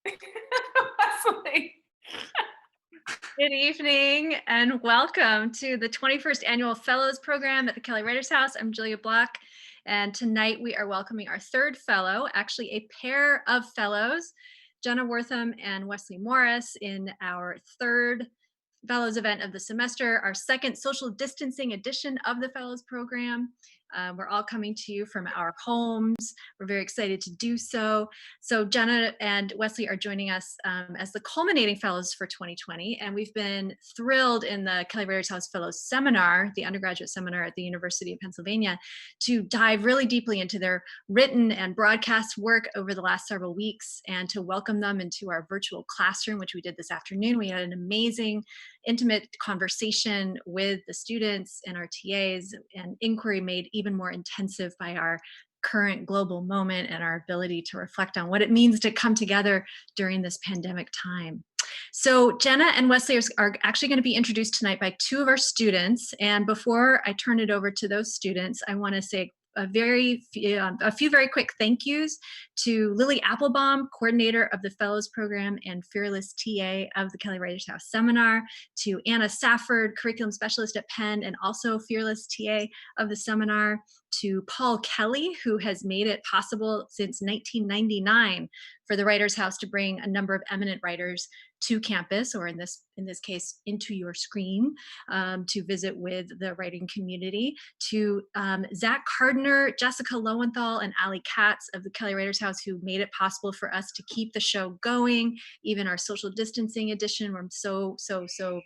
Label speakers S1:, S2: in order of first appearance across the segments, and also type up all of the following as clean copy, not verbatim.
S1: Wesley. Good evening and welcome to the 21st Annual Fellows Program at the Kelly Writers House. I'm Julia Block, and tonight we are welcoming our third fellow, actually a pair of fellows, Jenna Wortham and Wesley Morris, in our third Fellows event of the semester, our second social distancing edition of the Fellows program. We're all coming to you from our homes. We're very excited to do so. So Jenna and Wesley are joining us as the culminating fellows for 2020. And we've been thrilled in the Kelly Writers House Fellows Seminar, the undergraduate seminar at the University of Pennsylvania, to dive really deeply into their written and broadcast work over the last several weeks and to welcome them into our virtual classroom, which we did this afternoon. We had an amazing, intimate conversation with the students and our TAs, and inquiry made even more intensive by our current global moment and our ability to reflect on what it means to come together during this pandemic time. So Jenna and Wesley are actually going to be introduced tonight by two of our students. And before I turn it over to those students, I want to say a few very quick thank yous to Lily Applebaum, coordinator of the Fellows Program and fearless TA of the Kelly Writers House Seminar, to Anna Safford, curriculum specialist at Penn and also fearless TA of the seminar, to Paul Kelly, who has made it possible since 1999 for the Writers House to bring a number of eminent writers to campus, or in this case, into your screen, to visit with the writing community, to Zach Cardner, Jessica Lowenthal, and Ali Katz of the Kelly Writers House, who made it possible for us to keep the show going, even our social distancing edition. We're so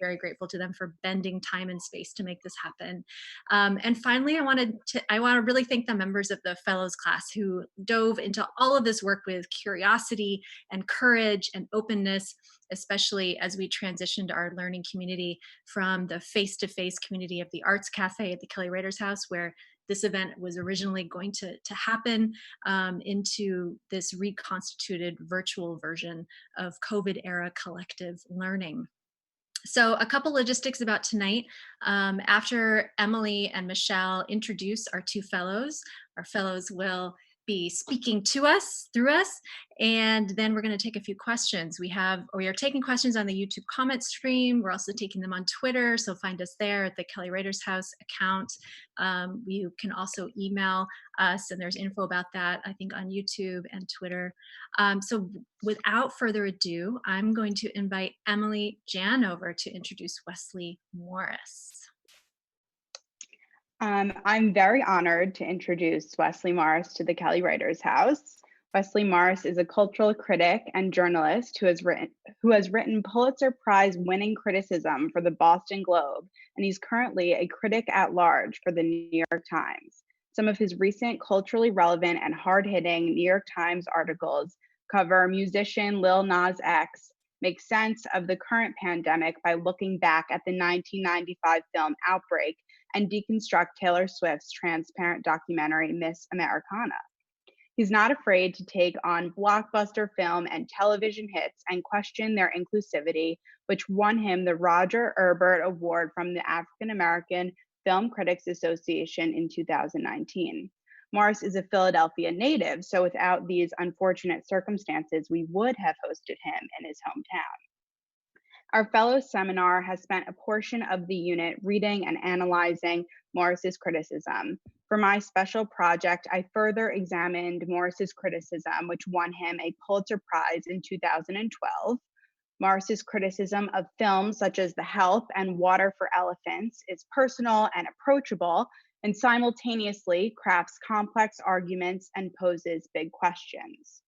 S1: very grateful to them for bending time and space to make this happen. And finally, I want to really thank the members of the Fellows class who dove into all of this work with curiosity and courage and openness, especially as we transitioned our learning community from the face-to-face community of the Arts Cafe at the Kelly Writers House, where this event was originally going to happen, into this reconstituted virtual version of COVID-era collective learning. So a couple logistics about tonight. After Emily and Michelle introduce our two fellows, our fellows will be speaking to us, through us, and then we're going to take a few questions. We are taking questions on the YouTube comment stream. We're also taking them on Twitter, so find us there at the Kelly Writers House account. You can also email us, and there's info about that, I think, on YouTube and Twitter. So without further ado, I'm going to invite Emily Jan over to introduce Wesley Morris.
S2: I'm very honored to introduce Wesley Morris to the Kelly Writers House. Wesley Morris is a cultural critic and journalist who has written Pulitzer Prize winning criticism for the Boston Globe, and he's currently a critic at large for the New York Times. Some of his recent culturally relevant and hard-hitting New York Times articles cover musician Lil Nas X, make sense of the current pandemic by looking back at the 1995 film Outbreak, and deconstruct Taylor Swift's transparent documentary, Miss Americana. He's not afraid to take on blockbuster film and television hits and question their inclusivity, which won him the Roger Ebert Award from the African American Film Critics Association in 2019. Morris is a Philadelphia native, so without these unfortunate circumstances, we would have hosted him in his hometown. Our Fellows seminar has spent a portion of the unit reading and analyzing Morris's criticism. For my special project, I further examined Morris's criticism, which won him a Pulitzer Prize in 2012. Morris's criticism of films such as The Help and Water for Elephants is personal and approachable, and simultaneously crafts complex arguments and poses big questions.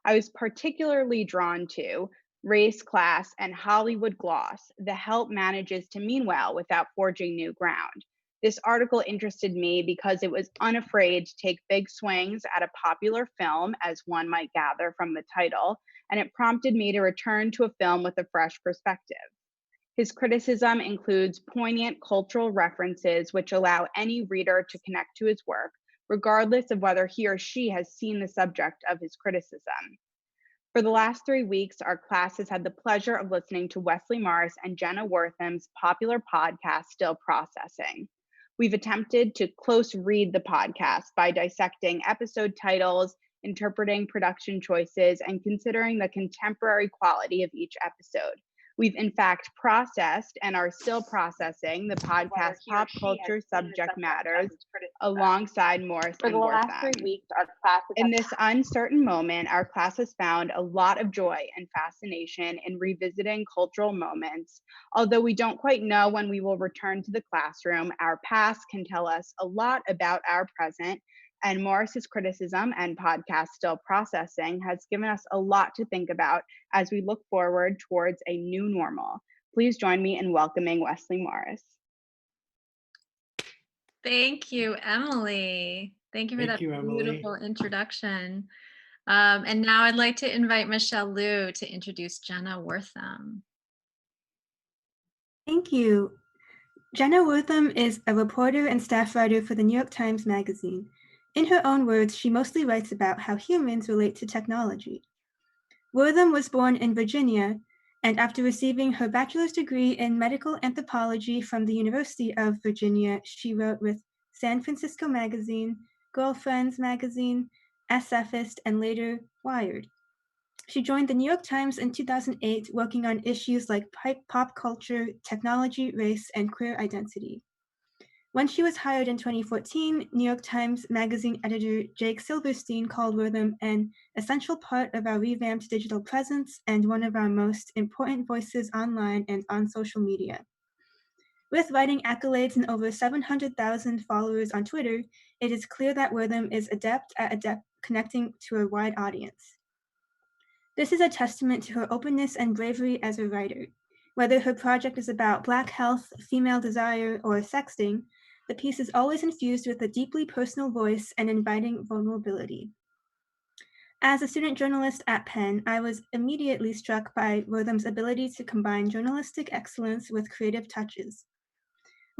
S2: I was particularly drawn to Race, Class, and Hollywood Gloss. The Help manages to mean well without forging new ground. This article interested me because it was unafraid to take big swings at a popular film, as one might gather from the title, and it prompted me to return to a film with a fresh perspective. His criticism includes poignant cultural references which allow any reader to connect to his work, regardless of whether he or she has seen the subject of his criticism. For the last 3 weeks, our class has had the pleasure of listening to Wesley Morris and Jenna Wortham's popular podcast, Still Processing. We've attempted to close read the podcast by dissecting episode titles, interpreting production choices, and considering the contemporary quality of each episode. We've in fact processed and are still processing the podcast pop culture subject matters alongside Morris and Wertham. In this uncertain moment, our class has found a lot of joy and fascination in revisiting cultural moments. Although we don't quite know when we will return to the classroom, our past can tell us a lot about our present, and Morris's criticism and podcast still processing has given us a lot to think about as we look forward towards a new normal. Please join me in welcoming Wesley Morris.
S1: Thank you, Emily. Thank you for that beautiful introduction. And now I'd like to invite Michelle Liu to introduce Jenna Wortham.
S3: Thank you. Jenna Wortham is a reporter and staff writer for the New York Times Magazine. In her own words, she mostly writes about how humans relate to technology. Wortham was born in Virginia, and after receiving her bachelor's degree in medical anthropology from the University of Virginia, she wrote with San Francisco Magazine, Girlfriends Magazine, SFist, and later Wired. She joined the New York Times in 2008, working on issues like pop culture, technology, race, and queer identity. When she was hired in 2014, New York Times Magazine editor Jake Silverstein called Wertham an essential part of our revamped digital presence and one of our most important voices online and on social media. With writing accolades and over 700,000 followers on Twitter, it is clear that Wertham is adept at connecting to a wide audience. This is a testament to her openness and bravery as a writer. Whether her project is about Black health, female desire, or sexting, the piece is always infused with a deeply personal voice and inviting vulnerability. As a student journalist at Penn, I was immediately struck by Wertham's ability to combine journalistic excellence with creative touches.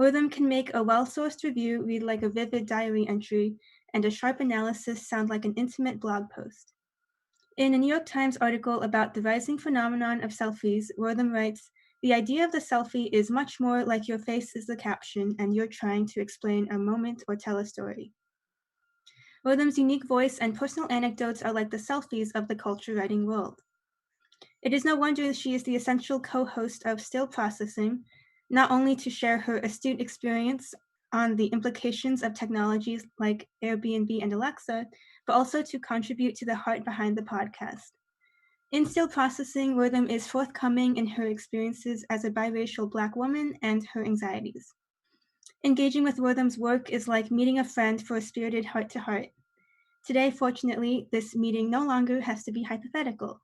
S3: Wertham can make a well-sourced review read like a vivid diary entry, and a sharp analysis sound like an intimate blog post. In a New York Times article about the rising phenomenon of selfies, Wertham writes, "The idea of the selfie is much more like your face is the caption and you're trying to explain a moment or tell a story." Wertham's unique voice and personal anecdotes are like the selfies of the culture writing world. It is no wonder she is the essential co-host of Still Processing, not only to share her astute experience on the implications of technologies like Airbnb and Alexa, but also to contribute to the heart behind the podcast. In Still Processing, Wertham is forthcoming in her experiences as a biracial Black woman and her anxieties. Engaging with Wertham's work is like meeting a friend for a spirited heart-to-heart. Today, fortunately, this meeting no longer has to be hypothetical.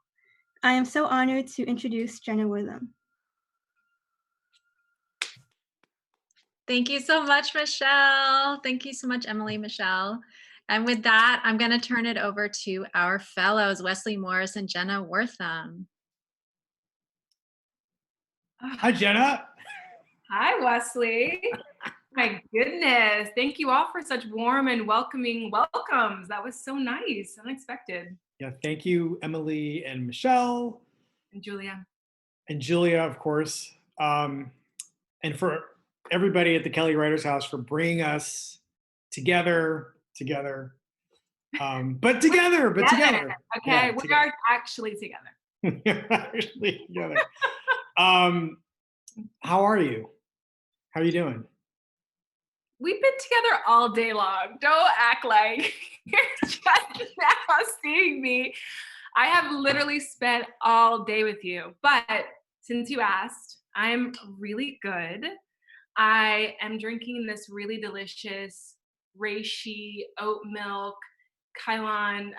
S3: I am so honored to introduce Jenna Wortham.
S1: Thank you so much, Michelle. Thank you so much, Emily, Michelle. And with that, I'm going to turn it over to our fellows, Wesley Morris and Jenna Wortham.
S4: Hi, Jenna.
S5: Hi, Wesley. My goodness. Thank you all for such warm and welcoming welcomes. That was so nice, unexpected.
S4: Yeah, thank you, Emily and Michelle.
S5: And Julia.
S4: And Julia, of course. And for everybody at the Kelly Writers House for bringing us together. But together.
S5: Okay, we are actually together.
S4: Actually together. How are you? How are you doing?
S5: We've been together all day long. Don't act like you're just now seeing me. I have literally spent all day with you. But since you asked, I'm really good. I am drinking this really delicious reishi oat milk, Ceylon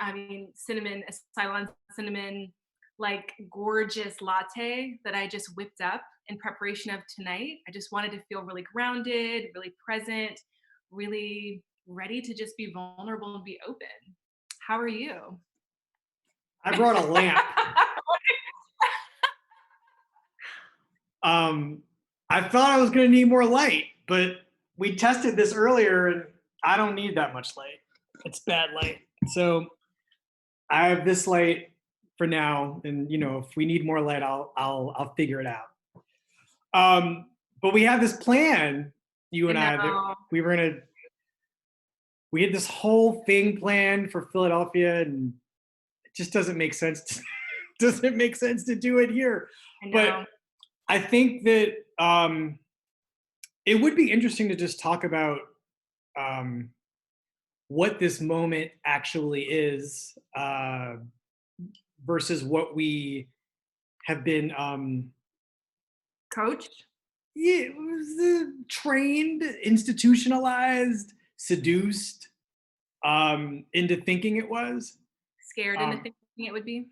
S5: cinnamon, like gorgeous latte that I just whipped up in preparation of tonight. I just wanted to feel really grounded, really present, really ready to just be vulnerable and be open. How are you?
S4: I brought a lamp. I thought I was going to need more light, but we tested this earlier and I don't need that much light. It's bad light. So I have this light for now, and if we need more light, I'll figure it out. But we have this plan, you and I that we were gonna we had this whole thing planned for Philadelphia, and it just doesn't make sense. Doesn't make sense to do it here.
S5: I know.
S4: But I think that it would be interesting to just talk about what this moment actually is versus what we have been
S5: Coached?
S4: yeah, it was, trained, institutionalized, seduced into thinking it was.
S5: Scared into thinking it would be?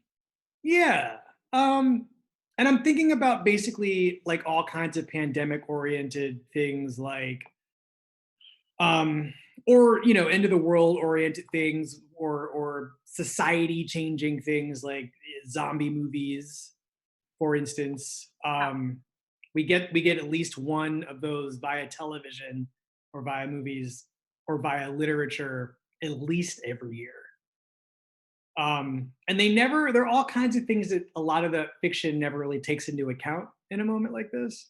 S4: Yeah. And I'm thinking about basically like all kinds of pandemic oriented things like or end of the world oriented things or society changing things like zombie movies, for instance. We get at least one of those via television or via movies or via literature at least every year. And there are all kinds of things that a lot of the fiction never really takes into account in a moment like this.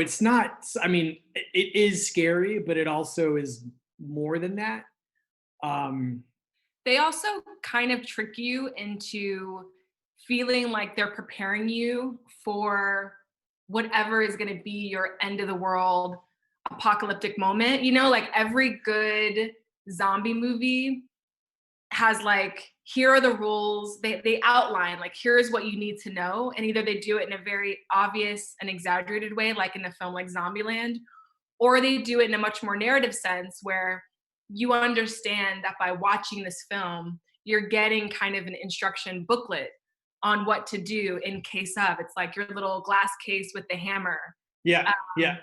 S4: It's not, I mean, it is scary, but it also is more than that.
S5: They also kind of trick you into feeling like they're preparing you for whatever is going to be your end of the world apocalyptic moment. Like every good zombie movie has like, here are the rules. They outline like, here's what you need to know. And either they do it in a very obvious and exaggerated way, like in a film like Zombieland, or they do it in a much more narrative sense where you understand that by watching this film, you're getting kind of an instruction booklet on what to do in case of. It's like your little glass case with the hammer.
S4: Yeah, yeah.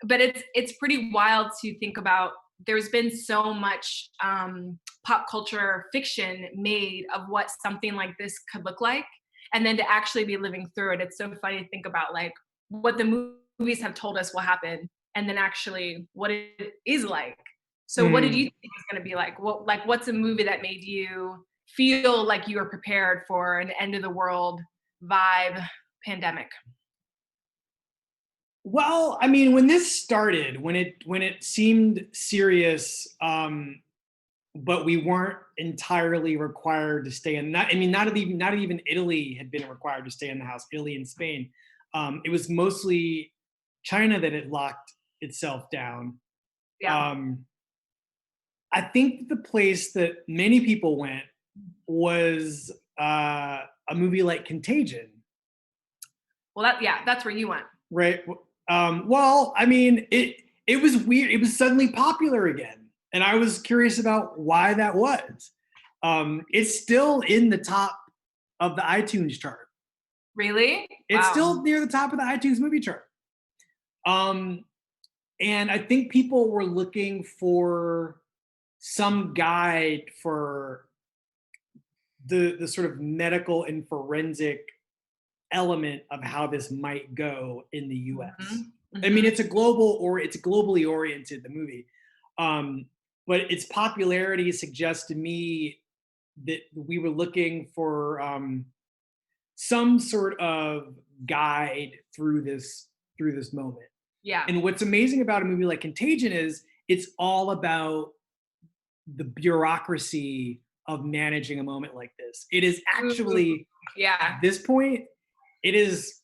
S5: But it's pretty wild to think about. There's been so much pop culture fiction made of what something like this could look like, and then to actually be living through it. It's so funny to think about like what the movies have told us will happen, and then actually what it is like. So what did you think it's going to be like? What's a movie that made you feel like you were prepared for an end of the world vibe pandemic?
S4: Well, I mean, when this started, when it seemed serious, but we weren't entirely required to stay in. Not even Italy had been required to stay in the house. Italy and Spain. It was mostly China that had locked itself down.
S5: Yeah.
S4: I think the place that many people went was a movie like Contagion.
S5: Well, that's where you went.
S4: Right. Well, I mean, it was weird. It was suddenly popular again. And I was curious about why that was. It's still in the top of the iTunes chart.
S5: Really?
S4: It's
S5: Wow.
S4: still near the top of the iTunes movie chart. And I think people were looking for some guide for the sort of medical and forensic element of how this might go in the US.
S5: Mm-hmm.
S4: I mean, it's globally oriented, the movie. But its popularity suggests to me that we were looking for some sort of guide through this moment.
S5: Yeah.
S4: And what's amazing about a movie like Contagion is it's all about the bureaucracy of managing a moment like this. It is actually, at this point, it is,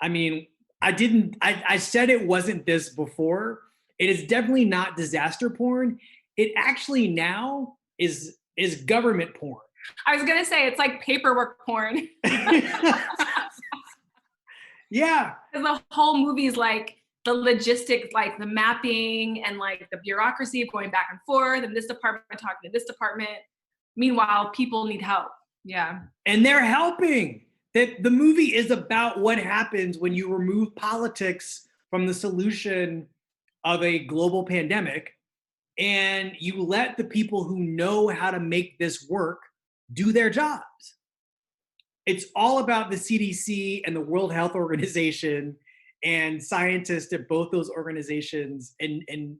S4: I mean, I said it wasn't this before. It is definitely not disaster porn. It actually now is government porn.
S5: I was gonna say it's like paperwork porn.
S4: Yeah.
S5: The whole movie is like the logistics, like the mapping and like the bureaucracy of going back and forth and this department talking to this department. Meanwhile, people need help. Yeah.
S4: And they're helping. That the movie is about what happens when you remove politics from the solution of a global pandemic and you let the people who know how to make this work do their jobs. It's all about the CDC and the World Health Organization and scientists at both those organizations and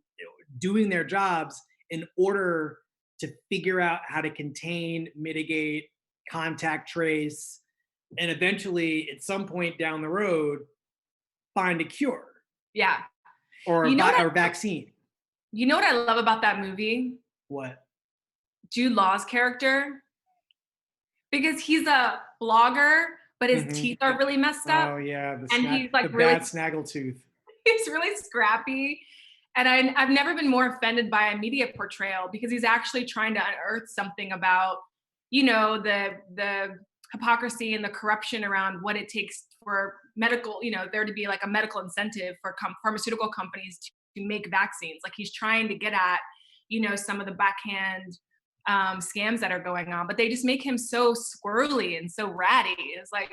S4: doing their jobs in order to figure out how to contain, mitigate, contact trace, and eventually at some point down the road, find a cure.
S5: Yeah.
S4: or
S5: You know what
S4: or vaccine.
S5: You know what I love about that movie?
S4: What?
S5: Jude Law's character. Because he's a blogger, but his teeth are really messed up.
S4: Oh yeah,
S5: and he's like
S4: the
S5: really
S4: bad snaggletooth.
S5: he's really scrappy. And I've never been more offended by a media portrayal because he's actually trying to unearth something about, you know, the hypocrisy and the corruption around what it takes for medical, you know, there to be like a medical incentive for pharmaceutical companies to make vaccines. Like he's trying to get at, you know, some of the backhand scams that are going on, but they just make him so squirrely and so ratty. It's like,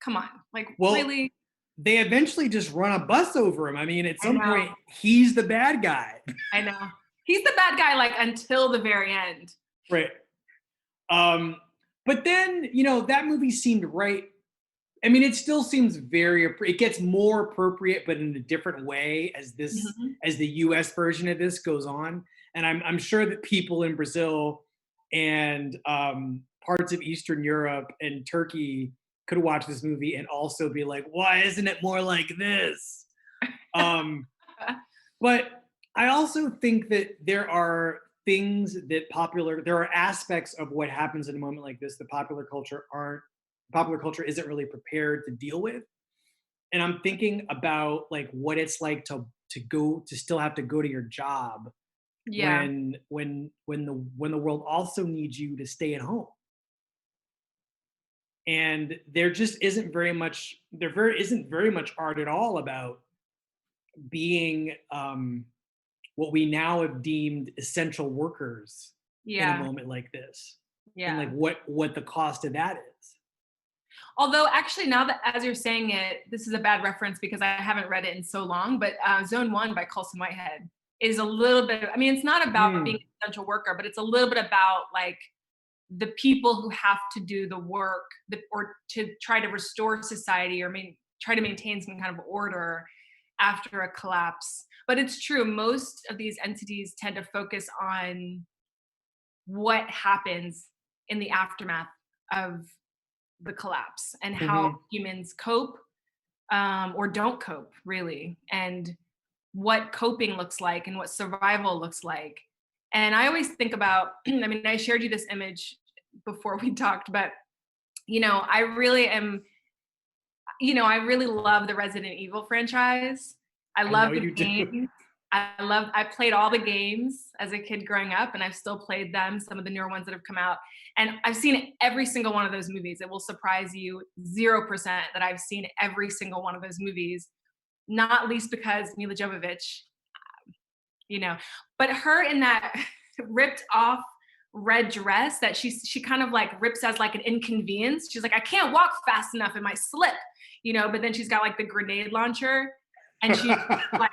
S5: come on, like really.
S4: They eventually just run a bus over him. I mean, at some point, he's the bad guy.
S5: I know. He's the bad guy, like, until the very end.
S4: Right. But then, you know, that movie seemed right. I mean, it still seems it gets more appropriate, but in a different way as as the US version of this goes on. And I'm sure that people in Brazil and parts of Eastern Europe and Turkey could watch this movie and also be like, why isn't it more like this? But I also think that there are things that there are aspects of what happens in a moment like this that popular culture isn't really prepared to deal with. And I'm thinking about like what it's like to still have to go to your job when the world also needs you to stay at home. And there just isn't very much art at all about being what we now have deemed essential workers in a moment like this. And like what the cost of that is.
S5: Although actually now that as you're saying it, this is a bad reference because I haven't read it in so long, but Zone 1 by Colson Whitehead is a little bit, I mean, it's not about being an essential worker, but it's a little bit about like the people who have to do the work or to try to restore society or try to maintain some kind of order after a collapse. But it's true, most of these entities tend to focus on what happens in the aftermath of the collapse and how humans cope or don't cope, really, and what coping looks like and what survival looks like. And I always think about, I mean, I shared you this image before we talked, but, you know, I really love the Resident Evil franchise. I love the games. I played all the games as a kid growing up, and I've still played them, some of the newer ones that have come out. And I've seen every single one of those movies. It will surprise you 0% that I've seen every single one of those movies, not least because Mila Jovovich, you know, but her in that ripped off red dress that she kind of like rips as like an inconvenience. She's like, I can't walk fast enough, it might slip, you know, but then she's got like the grenade launcher and she's like,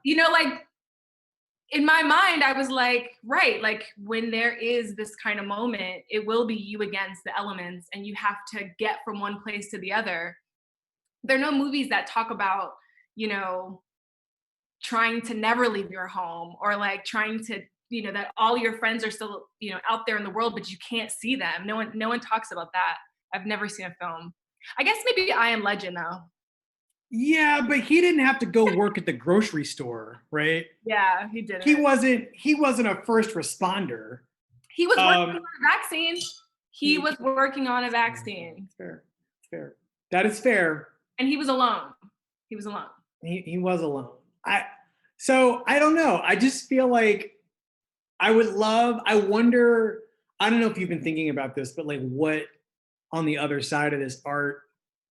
S5: you know, like in my mind, I was like, right, like when there is this kind of moment, it will be you against the elements and you have to get from one place to the other. There are no movies that talk about, you know, trying to never leave your home or like trying to, you know, that all your friends are still, you know, out there in the world, but you can't see them. No one talks about that. I've never seen a film. I guess maybe I Am Legend though.
S4: Yeah, but he didn't have to go work at the grocery store, right?
S5: Yeah, he didn't.
S4: He wasn't a first responder.
S5: He was working on a vaccine. He was working on a vaccine.
S4: Fair. That is fair.
S5: And he was alone. He was alone.
S4: He was alone. I don't know. I just feel like I wonder, I don't know if you've been thinking about this, but like what on the other side of this art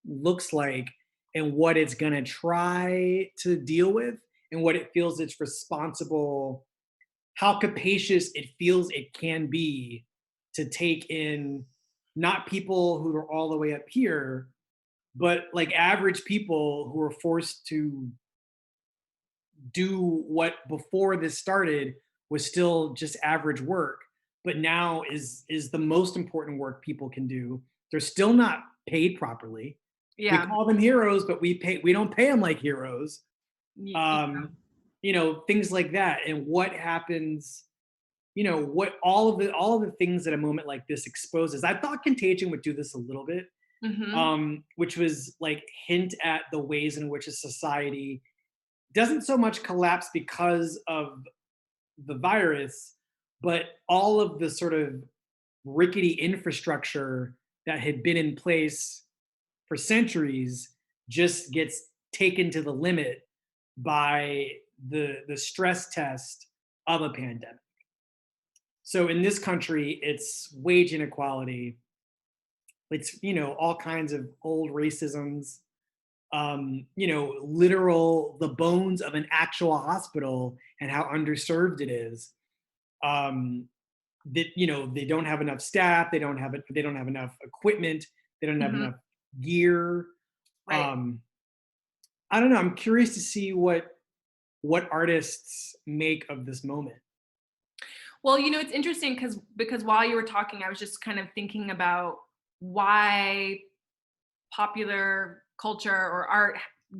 S4: looks like and what it's going to try to deal with and what it feels it's responsible, how capacious it feels it can be to take in not people who are all the way up here, but like average people who are forced to do what before this started was still just average work, but now is the most important work people can do. They're still not paid properly. Yeah. We call them heroes, but we don't pay them like heroes. Yeah. You know, things like that. And what happens, you know, what all of the things that a moment like this exposes. I thought Contagion would do this a little bit, which was like hint at the ways in which a society doesn't so much collapse because of the virus, but all of the sort of rickety infrastructure that had been in place for centuries just gets taken to the limit by the stress test of a pandemic. So in this country, it's wage inequality. It's, all kinds of old racisms, literal, the bones of an actual hospital and how underserved it is. That, they don't have enough staff, they don't have enough equipment, they don't have
S5: Mhm.
S4: enough gear.
S5: Right.
S4: I don't know. I'm curious to see what artists make of this moment.
S5: Well, it's interesting because while you were talking, I was just kind of thinking about why popular culture or art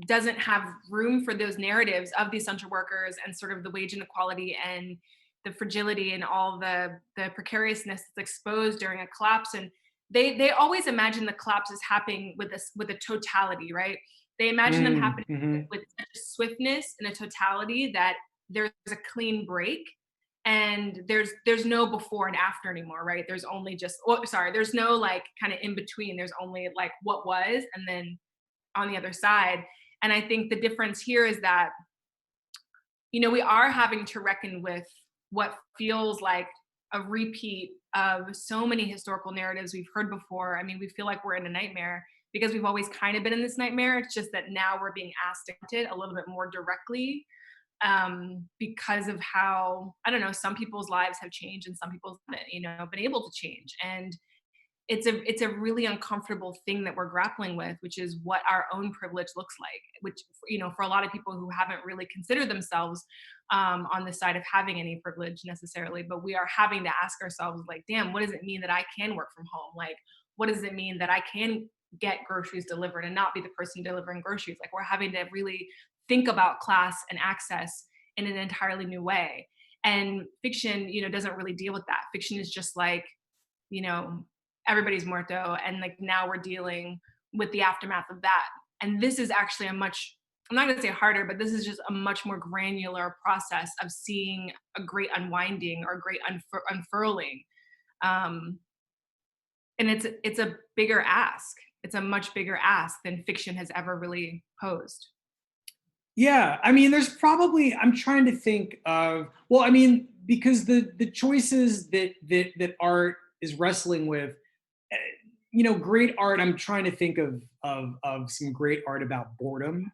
S5: doesn't have room for those narratives of the essential workers and sort of the wage inequality and the fragility and all the precariousness that's exposed during a collapse. And they always imagine the collapse is happening with a totality, right? They imagine them happening
S4: Mhm.
S5: with such a swiftness and a totality that there's a clean break and there's no before and after anymore, right? There's only there's no like kind of in between. There's only like what was and then on the other side. And I think the difference here is that we are having to reckon with what feels like a repeat of so many historical narratives we've heard before. I mean, we feel like we're in a nightmare because we've always kind of been in this nightmare. It's just that now we're being asked to count it a little bit more directly, because of how, I don't know, some people's lives have changed and some people haven't, been able to change. And it's a really uncomfortable thing that we're grappling with, which is what our own privilege looks like, which for a lot of people who haven't really considered themselves on the side of having any privilege necessarily, but we are having to ask ourselves, like, damn, what does it mean that I can work from home? Like, what does it mean that I can get groceries delivered and not be the person delivering groceries? Like, we're having to really think about class and access in an entirely new way. And fiction, doesn't really deal with that. Fiction is just like, you know, everybody's muerto, and like now we're dealing with the aftermath of that. And this is actually I'm not going to say harder, but this is just a much more granular process of seeing a great unwinding or a great unfurling. Um, and it's a bigger ask. It's a much bigger ask than fiction has ever really posed.
S4: Yeah, I mean, I'm trying to think of, well, I mean, because the choices that art is wrestling with, great art. I'm trying to think of some great art about boredom,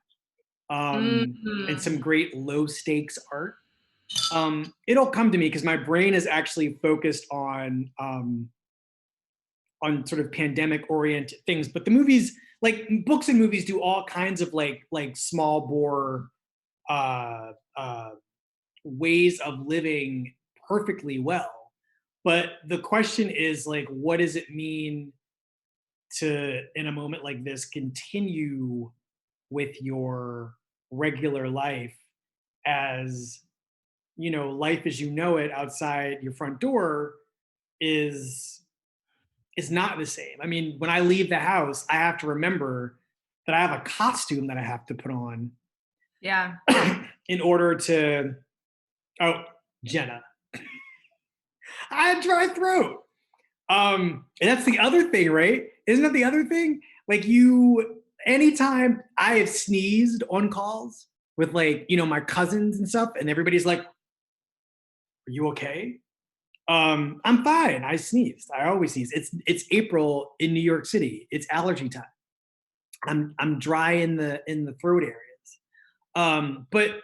S4: and
S5: Mhm.
S4: some great low stakes art. It'll come to me because my brain is actually focused on sort of pandemic oriented things. But the movies, like books and movies, do all kinds of like small bore uh, uh, ways of living perfectly well. But the question is, like, what does it mean to, in a moment like this, continue with your regular life as, life as you know it outside your front door is not the same. I mean, when I leave the house, I have to remember that I have a costume that I have to put on
S5: Yeah.
S4: in order to, oh, Jenna, I had dry throat. And that's the other thing, right? Isn't that the other thing? Like, anytime I have sneezed on calls with, like, my cousins and stuff, and everybody's like, "Are you okay?" I'm fine. I sneezed. I always sneeze. It's April in New York City. It's allergy time. I'm dry in the throat areas. But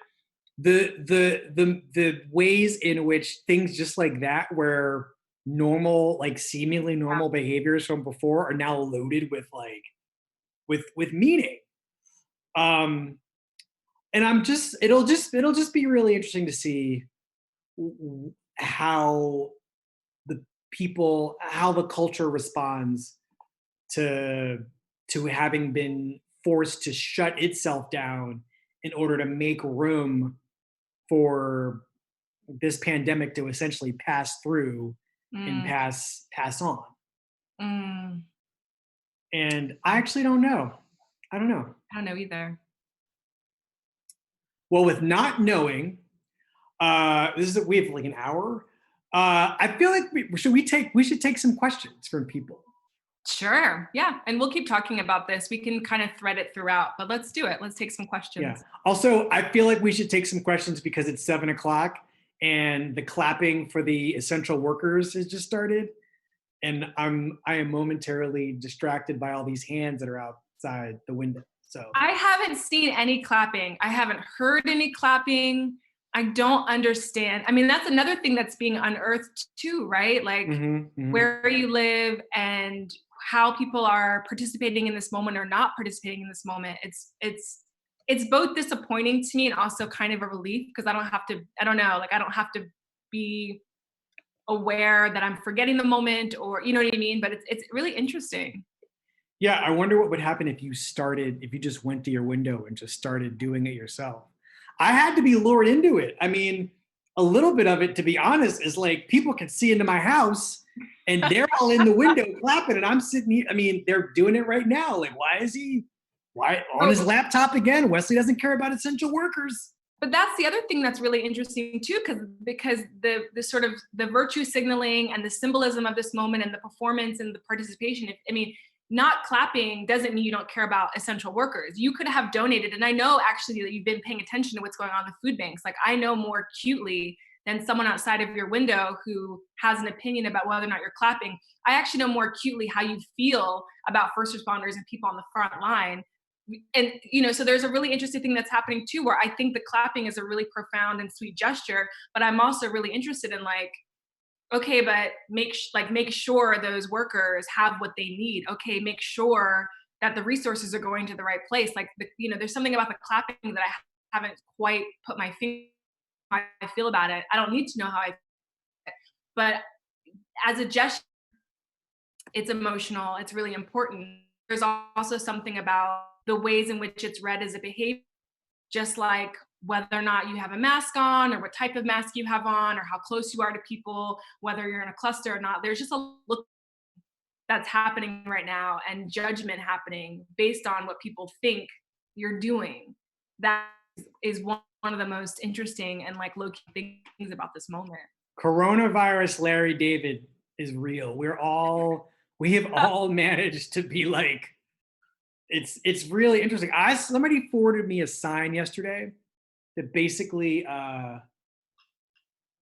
S4: the ways in which things just like that, where normal, like seemingly normal behaviors from before, are now loaded with like with meaning. Um, and it'll just be really interesting to see how how the culture responds to having been forced to shut itself down in order to make room for this pandemic to essentially pass through and
S5: Mm,
S4: pass on.
S5: mm.
S4: And I actually don't know. I don't know.
S5: I don't know either.
S4: Well, with not knowing, we have like an hour. I feel like we should take some questions from people.
S5: Sure. Yeah. And we'll keep talking about this. We can kind of thread it throughout, but let's do it. Let's take some questions.
S4: Yeah. Also, I feel like we should take some questions because it's 7:00 and the clapping for the essential workers has just started. And I am momentarily distracted by all these hands that are outside the window. So
S5: I haven't seen any clapping. I haven't heard any clapping. I don't understand. I mean, that's another thing that's being unearthed too, right? Like where you live and how people are participating in this moment or not participating in this moment. It's both disappointing to me and also kind of a relief because I don't have to be aware that I'm forgetting the moment or, you know what I mean? But it's really interesting.
S4: Yeah, I wonder what would happen if you just went to your window and just started doing it yourself. I had to be lured into it. I mean, a little bit of it, to be honest, is like people can see into my house and they're all in the window clapping and I'm sitting here. I mean, they're doing it right now. Like, why on his laptop again? Wesley doesn't care about essential workers.
S5: But that's the other thing that's really interesting too, because the sort of the virtue signaling and the symbolism of this moment and the performance and the participation. Not clapping doesn't mean you don't care about essential workers. You could have donated, and I know actually that you've been paying attention to what's going on with food banks. Like I know more acutely than someone outside of your window who has an opinion about whether or not you're clapping. I actually know more acutely how you feel about first responders and people on the front line. And, so there's a really interesting thing that's happening too, where I think the clapping is a really profound and sweet gesture, but I'm also really interested in like, okay, but make sure those workers have what they need. Okay, make sure that the resources are going to the right place. Like, there's something about the clapping that I haven't quite put my finger on how I feel about it. I don't need to know how I feel, but as a gesture, it's emotional. It's really important. There's also something about the ways in which it's read as a behavior, just like whether or not you have a mask on or what type of mask you have on or how close you are to people, whether you're in a cluster or not. There's just a look that's happening right now and judgment happening based on what people think you're doing. That is one of the most interesting and like low-key things about this moment.
S4: Coronavirus Larry David is real. We have all managed to be like, it's really interesting. Somebody forwarded me a sign yesterday that basically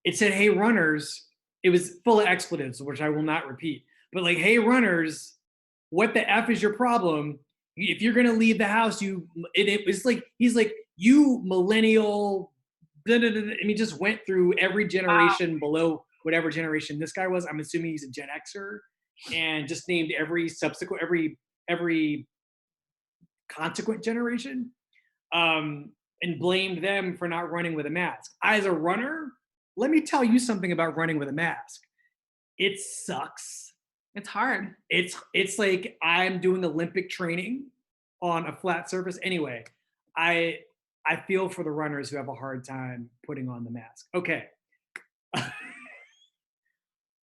S4: it said, "Hey runners," it was full of expletives, which I will not repeat, but like, "Hey runners, what the F is your problem? If you're gonna leave the house, it was like, he's like, you millennial, blah, blah, blah, blah," and he just went through every generation below whatever generation this guy was. I'm assuming he's a Gen Xer, and just named every consequent generation, and blamed them for not running with a mask. As a runner, let me tell you something about running with a mask. It sucks.
S5: It's hard.
S4: It's like I'm doing Olympic training on a flat surface. Anyway, I feel for the runners who have a hard time putting on the mask. Okay.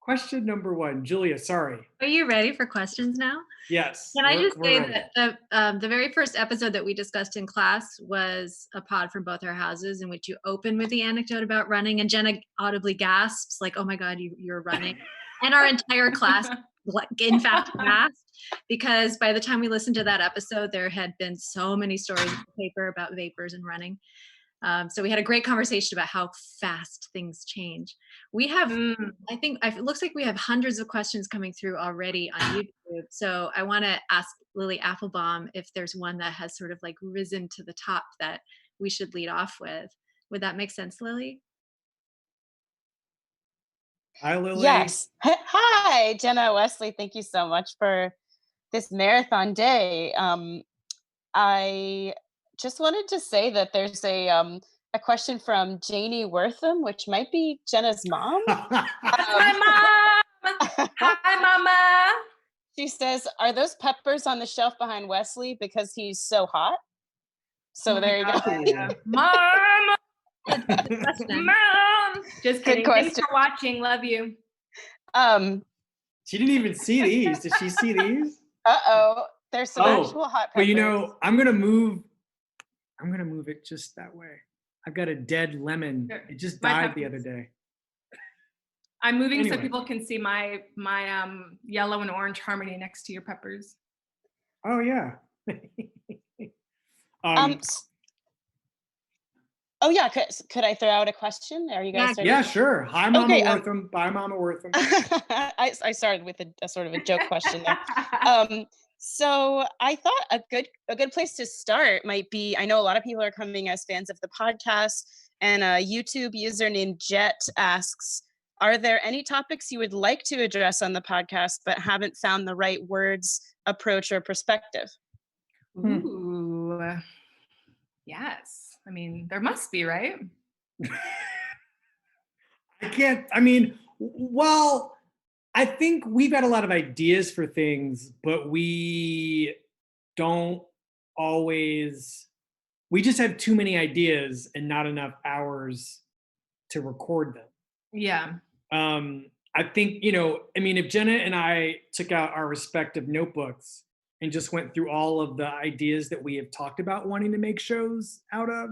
S4: Question number 1, Julia, sorry.
S1: Are you ready for questions now?
S4: Yes.
S1: Can I just say that the very first episode that we discussed in class was a pod from both our houses in which you open with the anecdote about running, and Jenna audibly gasps like, "Oh my God, you're running." And our entire class, in fact, gasped because by the time we listened to that episode, there had been so many stories in the paper about vapors and running. So we had a great conversation about how fast things change. We have, I think, it looks like we have hundreds of questions coming through already on YouTube. So I want to ask Lily Applebaum if there's one that has sort of like risen to the top that we should lead off with. Would that make sense, Lily?
S4: Hi, Lily.
S6: Yes. Hi, Jenna, Wesley. Thank you so much for this marathon day. I just wanted to say that there's a question from Jenna Wortham, which might be Jenna's mom.
S5: Hi, Mom. Hi, Mama.
S6: She says, "Are those peppers on the shelf behind Wesley because he's so hot?" So there you go.
S5: Mom. Mom. Just kidding. Thanks for watching. Love you.
S4: She didn't even see these. Did she see these?
S6: Uh-oh. There's some actual hot peppers.
S4: But I'm gonna move it just that way. I've got a dead lemon.
S5: Sure.
S4: It just
S5: My
S4: died the other
S5: peppers.
S4: day.
S5: I'm moving so
S4: Anyway.
S5: people can see my yellow and orange harmony next to your peppers.
S4: Oh yeah.
S6: Oh yeah, could I throw out a question? Are you guys ready?
S4: Yeah, sure. Hi, Mama
S6: Okay,
S4: Wertham. Bye, Mama Wertham.
S6: I started with a sort of a joke question there. So I thought a good place to start might be, I know a lot of people are coming as fans of the podcast, and a YouTube user named Jet asks, are there any topics you would like to address on the podcast but haven't found the right words, approach, or perspective?
S5: Ooh. Yes. I mean, there must be, right?
S4: Well, I think we've got a lot of ideas for things, but we just have too many ideas and not enough hours to record them.
S5: Yeah.
S4: I think, if Jenna and I took out our respective notebooks and just went through all of the ideas that we have talked about wanting to make shows out of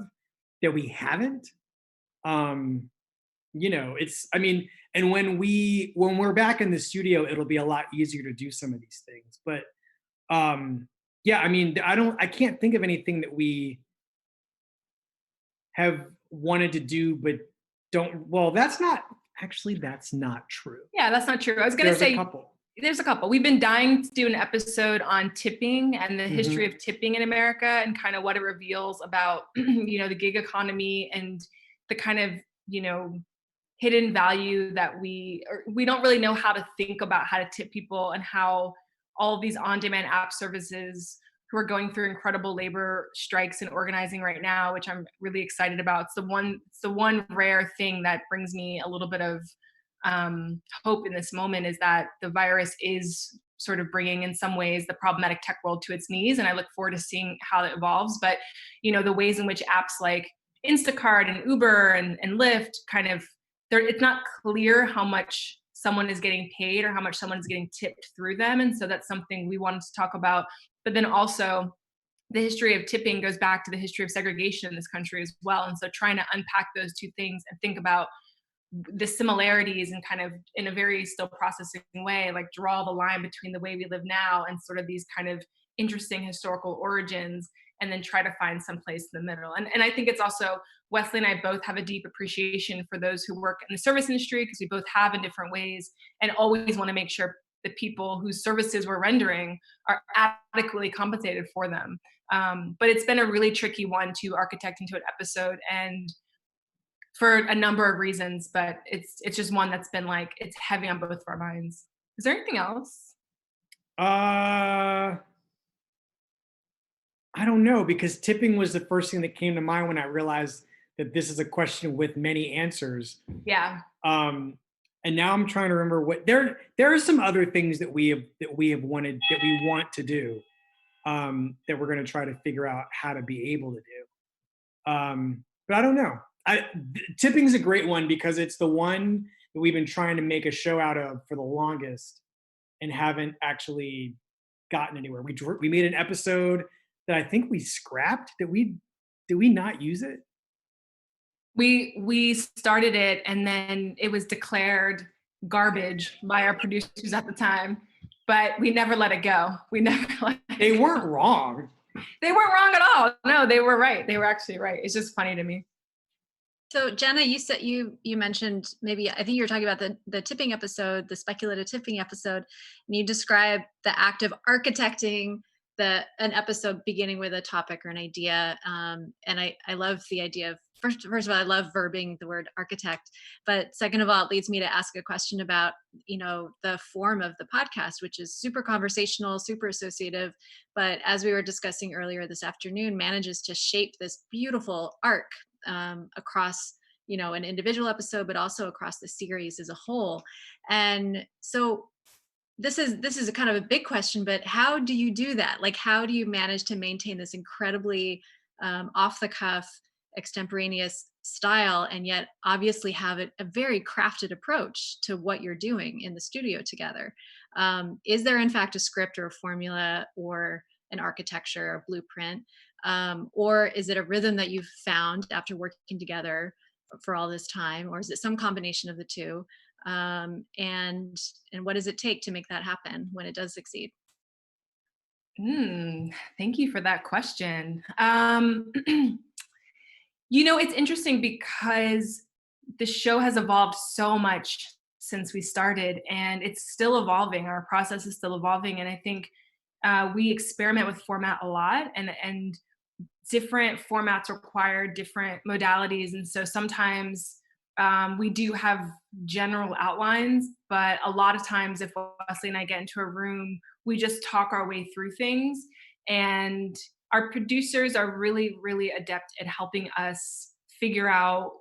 S4: that we haven't, and when we're back in the studio, it'll be a lot easier to do some of these things. But I can't think of anything that we have wanted to do, but that's not true.
S5: Yeah, that's not true. I was going to say, there's a couple. We've been dying to do an episode on tipping and the history of tipping in America and kind of what it reveals about, the gig economy and the kind of, hidden value that we don't really know how to think about how to tip people, and how all of these on-demand app services who are going through incredible labor strikes and organizing right now, which I'm really excited about. It's the one rare thing that brings me a little bit of hope in this moment, is that the virus is sort of bringing, in some ways, the problematic tech world to its knees. And I look forward to seeing how it evolves. But, the ways in which apps like Instacart and Uber and Lyft it's not clear how much someone is getting paid or how much someone is getting tipped through them. And so that's something we wanted to talk about. But then also, the history of tipping goes back to the history of segregation in this country as well. And so trying to unpack those two things and think about the similarities and kind of, in a very still processing way, like draw the line between the way we live now and sort of these kind of interesting historical origins, and then try to find some place in the middle. And I think it's also, Wesley and I both have a deep appreciation for those who work in the service industry, because we both have in different ways, and always want to make sure the people whose services we're rendering are adequately compensated for them. But it's been a really tricky one to architect into an episode, and for a number of reasons, but it's just one that's been it's heavy on both of our minds. Is there anything else?
S4: I don't know, because tipping was the first thing that came to mind when I realized that this is a question with many answers.
S5: Yeah.
S4: And now I'm trying to remember what there are some other things that we want to do, that we're going to try to figure out how to be able to do. But I don't know. Tipping is a great one, because it's the one that we've been trying to make a show out of for the longest and haven't actually gotten anywhere. We made an episode that I think we scrapped. Did we not use it?
S5: We started it, and then it was declared garbage by our producers at the time, but we never let it go.
S4: They weren't wrong.
S5: They weren't wrong at all. No, they were right. They were actually right. It's just funny to me.
S1: So Jenna, you said you mentioned, maybe, I think you were talking about the tipping episode, the speculative tipping episode, and you described the act of architecting an episode beginning with a topic or an idea. And I love the idea of, first of all, I love verbing the word architect, but second of all, it leads me to ask a question about, the form of the podcast, which is super conversational, super associative, but as we were discussing earlier this afternoon, manages to shape this beautiful arc across an individual episode, but also across the series as a whole. And so this is a kind of a big question, but how do you do that? How do you manage to maintain this incredibly off the cuff, extemporaneous style, and yet obviously have a very crafted approach to what you're doing in the studio together? Is there in fact a script or a formula or an architecture or blueprint, or is it a rhythm that you've found after working together for all this time, or is it some combination of the two? And what does it take to make that happen when it does succeed?
S5: Thank you for that question. It's interesting because the show has evolved so much since we started, and it's still evolving. Our process is still evolving, and I think we experiment with format a lot, and different formats require different modalities, and so sometimes we do have general outlines, but a lot of times if Wesley and I get into a room, we just talk our way through things. And our producers are really, really adept at helping us figure out,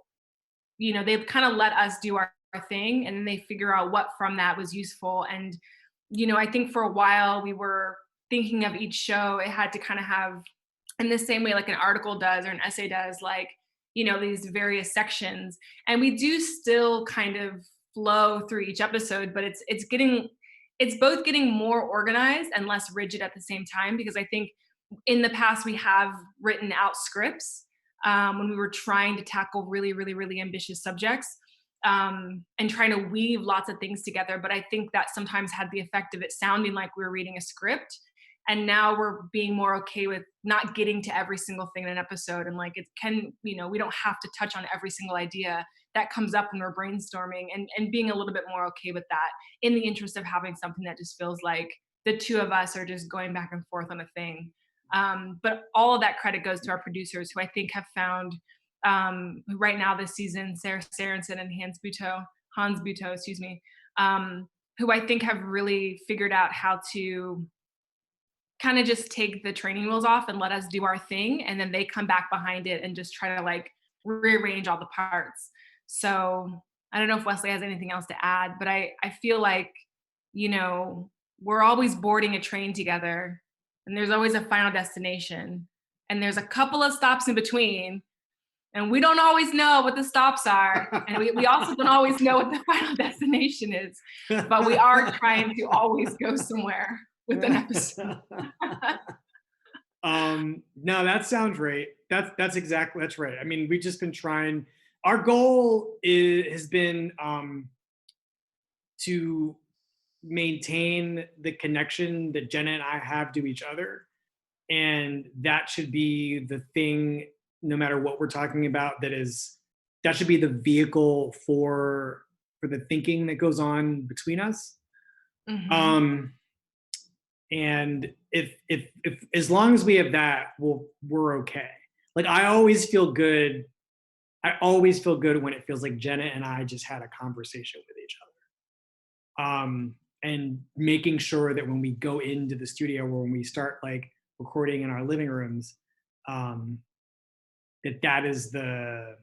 S5: they've kind of let us do our thing, and then they figure out what from that was useful. And, I think for a while we were thinking of each show, it had to kind of have, in the same way like an article does or an essay does, like, these various sections. And we do still kind of flow through each episode, but it's both getting more organized and less rigid at the same time, because I think in the past we have written out scripts when we were trying to tackle really, really, really ambitious subjects, and trying to weave lots of things together. But I think that sometimes had the effect of it sounding like we were reading a script. And now we're being more okay with not getting to every single thing in an episode. And like, we don't have to touch on every single idea that comes up when we're brainstorming, and being a little bit more okay with that, in the interest of having something that just feels like the two of us are just going back and forth on a thing. But all of that credit goes to our producers, who I think have found, right now this season, Sarah Sarensen and Hans Butow, who I think have really figured out how to kind of just take the training wheels off and let us do our thing. And then they come back behind it and just try to like rearrange all the parts. So I don't know if Wesley has anything else to add, but I feel like, we're always boarding a train together, and there's always a final destination, and there's a couple of stops in between, and we don't always know what the stops are. And we also don't always know what the final destination is, but we are trying to always go somewhere with an episode.
S4: No, that sounds right. That's right. I mean, we've just been trying. Our goal has been to maintain the connection that Jenna and I have to each other, and that should be the thing, no matter what we're talking about. That should be the vehicle for the thinking that goes on between us. Mm-hmm. And if as long as we have that, we're okay. Like I always feel good when it feels like Jenna and I just had a conversation with each other. And making sure that when we go into the studio, or when we start like recording in our living rooms, that is the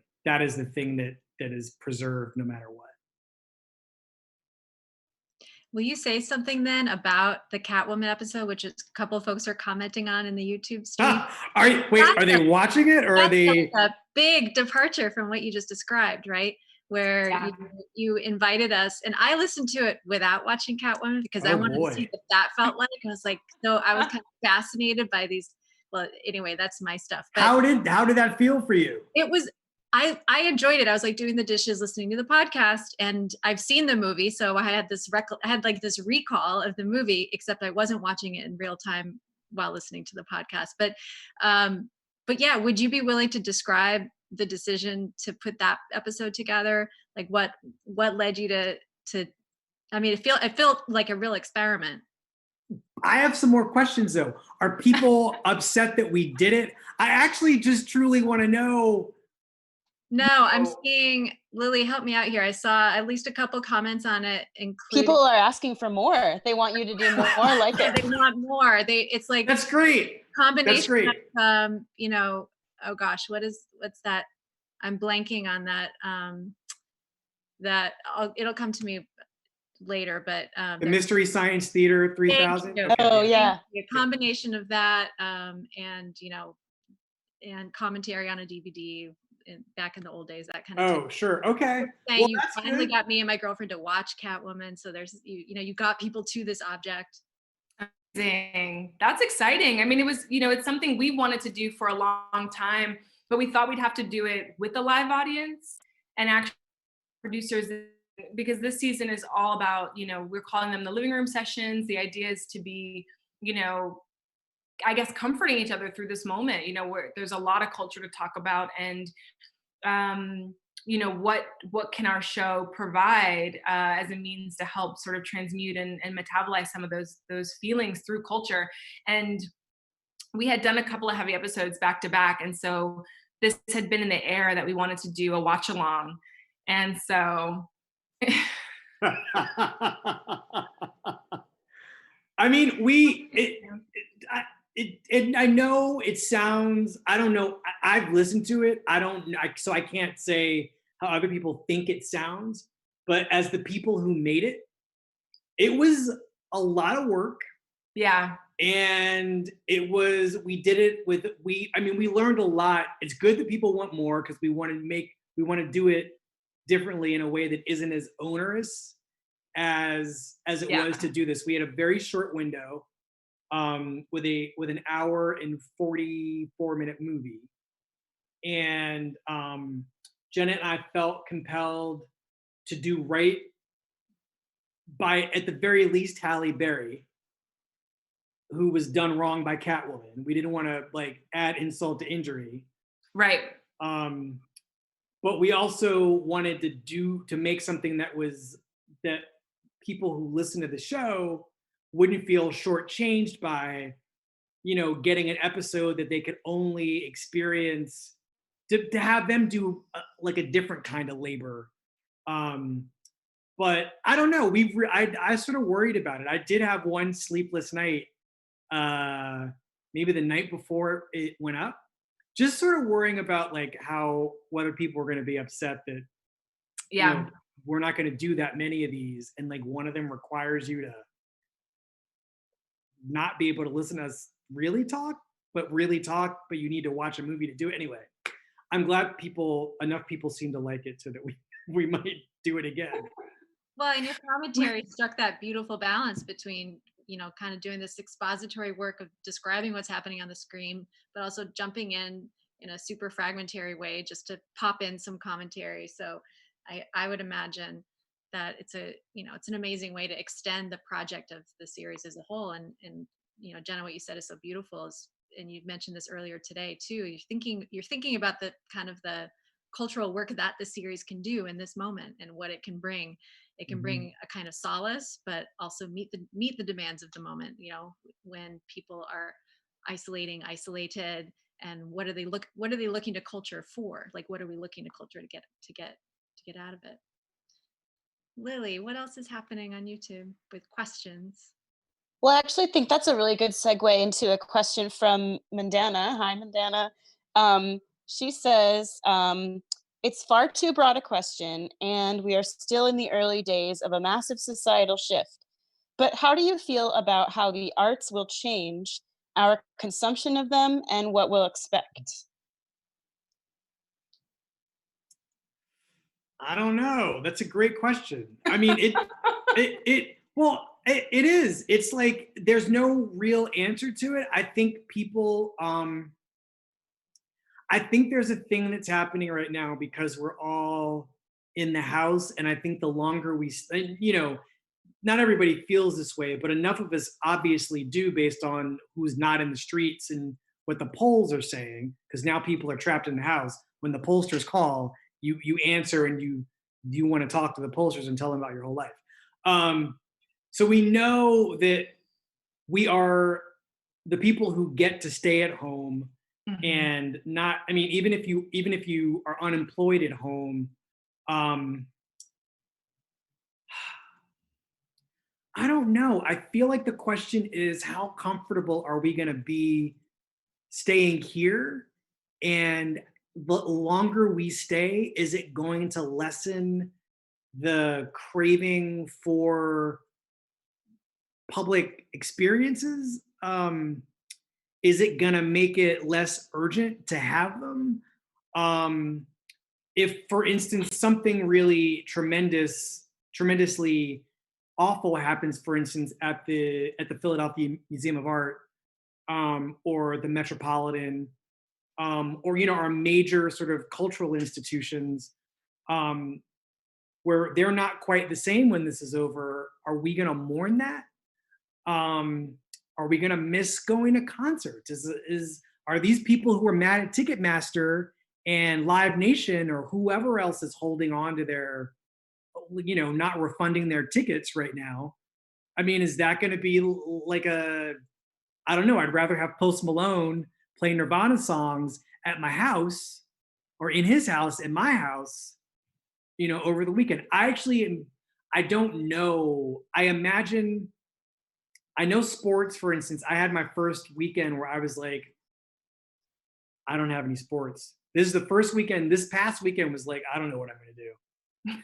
S4: thing that is preserved no matter what.
S1: Will you say something then about the Catwoman episode, which a couple of folks are commenting on in the YouTube stream?
S4: Are they watching it, or are they?
S1: A big departure from what you just described, right? Where you invited us, and I listened to it without watching Catwoman because I wanted to see what that felt like. I was like, so I was kind of fascinated by these. Well, anyway, that's my stuff. But
S4: how did that feel for you?
S1: It was. I enjoyed it. I was like doing the dishes, listening to the podcast, and I've seen the movie, so I had this this recall of the movie, except I wasn't watching it in real time while listening to the podcast. But yeah, would you be willing to describe the decision to put that episode together? Like what led you to? I mean, it felt like a real experiment.
S4: I have some more questions though. Are people upset that we did it? I actually just truly want to know.
S1: No, I'm seeing, Lily, help me out here. I saw at least a couple comments on it, including
S6: people are asking for more. They want you to do more like it.
S1: They want more. It's like
S4: that's great.
S1: Combination
S4: that's great.
S1: Of, oh gosh, what's that? I'm blanking on that. It'll come to me later, but
S4: the Mystery Science Theater 3000.
S6: Okay. Oh yeah,
S1: a combination of that, and commentary on a DVD. Back in the old days, that kind of
S4: thing. Sure. Okay.
S1: Well, you finally got me and my girlfriend to watch Catwoman, so there's you got people to this object.
S5: That's exciting. I mean, it was, it's something we wanted to do for a long time, but we thought we'd have to do it with a live audience and actually producers, because this season is all about, we're calling them the living room sessions. The idea is to be, I guess, comforting each other through this moment, where there's a lot of culture to talk about. And what can our show provide as a means to help sort of transmute and metabolize some of those feelings through culture. And we had done a couple of heavy episodes back to back, and so this had been in the air that we wanted to do a watch along. And so
S4: I mean, I know it sounds, I don't know, I've listened to it. So I can't say how other people think it sounds, but as the people who made it, it was a lot of work.
S5: Yeah.
S4: And we did it we learned a lot. It's good that people want more, because we want to do it differently in a way that isn't as onerous as it was to do this. We had a very short window with an hour and 44-minute movie. And Jenna and I felt compelled to do right by, at the very least, Halle Berry, who was done wrong by Catwoman. We didn't want to add insult to injury.
S5: Right.
S4: But we also wanted to make something that people who listen to the show wouldn't feel shortchanged by, getting an episode that they could only experience, to have them do a different kind of labor. But I don't know. I sort of worried about it. I did have one sleepless night, maybe the night before it went up, just sort of worrying about whether people were going to be upset that we're not going to do that many of these, and one of them requires you to not be able to listen to us really talk, but you need to watch a movie to do it anyway. I'm glad enough people seem to like it so that we might do it again.
S1: Well, and your commentary struck that beautiful balance between, kind of doing this expository work of describing what's happening on the screen, but also jumping in a super fragmentary way just to pop in some commentary. So I would imagine that it's an amazing way to extend the project of the series as a whole. And Jenna, what you said is so beautiful, and you mentioned this earlier today too. You're thinking about the kind of the cultural work that the series can do in this moment and what it can bring. It can bring a kind of solace, but also meet the demands of the moment. When people are isolated, and what are they looking to culture for? What are we looking to culture to get out of it? Lily, what else is happening on YouTube with questions?
S6: Well, I actually think that's a really good segue into a question from Mandana. Hi, Mandana. She says, it's far too broad a question, and we are still in the early days of a massive societal shift. But how do you feel about how the arts will change our consumption of them and what we'll expect?
S4: I don't know. That's a great question. I mean, it is. It's there's no real answer to it. I think people, I think there's a thing that's happening right now because we're all in the house. And I think the longer not everybody feels this way, but enough of us obviously do, based on who's not in the streets and what the polls are saying, because now people are trapped in the house. When the pollsters call, you answer, and you want to talk to the pollsters and tell them about your whole life. So we know that we are the people who get to stay at home and not, even if you are unemployed at home, I don't know. I feel like the question is, how comfortable are we going to be staying here? And the longer we stay, is it going to lessen the craving for public experiences? Is it going to make it less urgent to have them? If, for instance, something really tremendously awful happens, for instance, at the Philadelphia Museum of Art, or the Metropolitan, or our major sort of cultural institutions, where they're not quite the same when this is over, are we going to mourn that? Are we going to miss going to concerts? Are these people who are mad at Ticketmaster and Live Nation or whoever else is holding on to their, not refunding their tickets right now? I mean, is that going to be like I don't know, I'd rather have Post Malone play Nirvana songs at my house or in his house, in my house, over the weekend. I don't know. I know sports, for instance. I had my first weekend where I was like, I don't have any sports. This is the first weekend. This past weekend was like, I don't know what I'm going to do.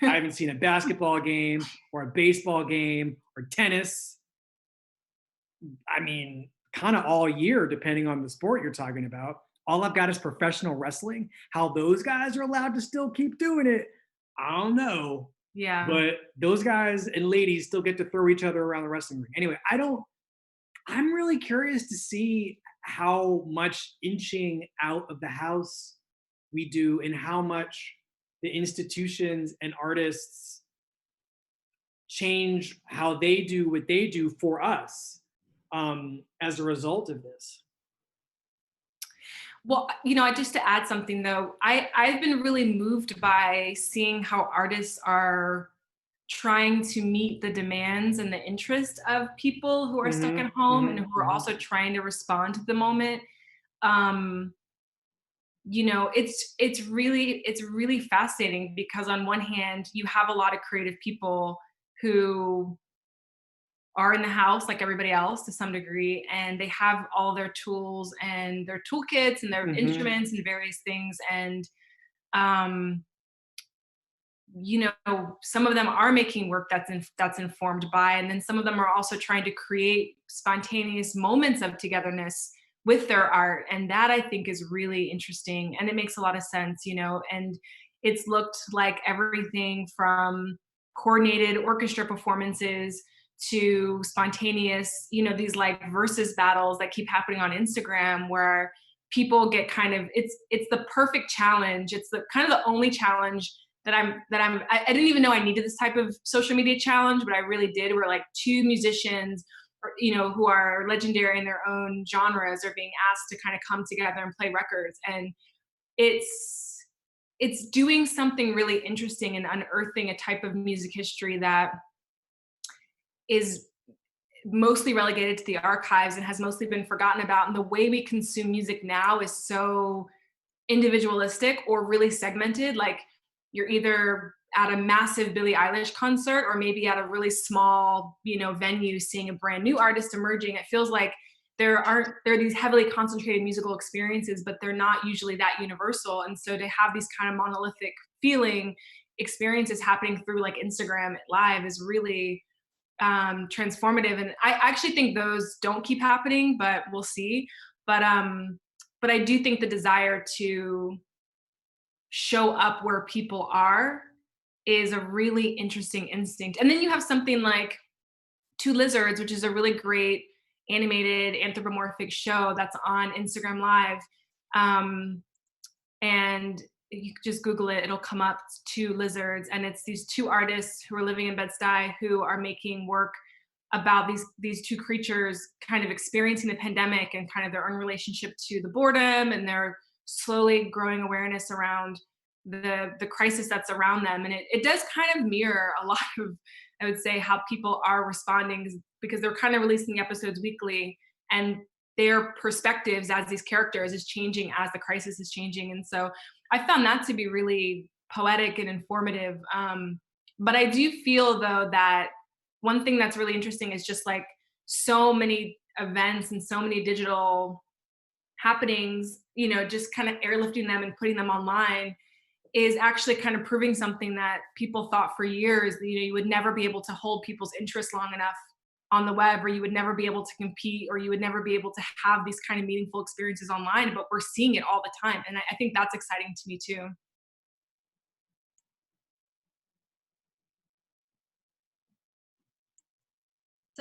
S4: I haven't seen a basketball game or a baseball game or tennis. I mean, kind of all year, depending on the sport you're talking about. All I've got is professional wrestling. How those guys are allowed to still keep doing it, I don't know.
S5: Yeah.
S4: But those guys and ladies still get to throw each other around the wrestling ring. Anyway, I'm really curious to see how much inching out of the house we do and how much the institutions and artists change how they do what they do for us, as a result of this.
S5: Well, just to add something though, I've been really moved by seeing how artists are trying to meet the demands and the interest of people who are stuck at home and who are also trying to respond to the moment. It's really fascinating because on one hand, you have a lot of creative people who are in the house like everybody else to some degree, and they have all their tools and their toolkits and their instruments and various things. And, some of them are making work that's informed by, and then some of them are also trying to create spontaneous moments of togetherness with their art. And that I think is really interesting. And it makes a lot of sense, and it's looked like everything from coordinated orchestra performances to spontaneous, these like versus battles that keep happening on Instagram where people get it's the perfect challenge. It's the kind of the only challenge I didn't even know I needed this type of social media challenge, but I really did, where like two musicians, who are legendary in their own genres are being asked to kind of come together and play records. And it's doing something really interesting and unearthing a type of music history that is mostly relegated to the archives and has mostly been forgotten about. And the way we consume music now is so individualistic or really segmented. Like you're either at a massive Billie Eilish concert or maybe at a really small, venue seeing a brand new artist emerging. It feels like there are these heavily concentrated musical experiences, but they're not usually that universal. And so to have these kind of monolithic feeling experiences happening through like Instagram Live is really transformative. And I actually think those don't keep happening, but we'll see. But I do think the desire to show up where people are is a really interesting instinct. And then you have something like Two Lizards, which is a really great animated anthropomorphic show that's on Instagram Live. And you can just Google it, it'll come up, Two Lizards. And it's these two artists who are living in Bed-Stuy who are making work about these two creatures kind of experiencing the pandemic and kind of their own relationship to the boredom, and their slowly growing awareness around the crisis that's around them. And it does kind of mirror a lot of, I would say, how people are responding, because they're kind of releasing episodes weekly, and their perspectives as these characters is changing as the crisis is changing. And so I found that to be really poetic and informative. But I do feel though that one thing that's really interesting is just like so many events and so many digital happenings, just kind of airlifting them and putting them online is actually kind of proving something that people thought for years, you would never be able to hold people's interest long enough on the web, or you would never be able to compete, or you would never be able to have these kind of meaningful experiences online. But we're seeing it all the time. And I think that's exciting to me too.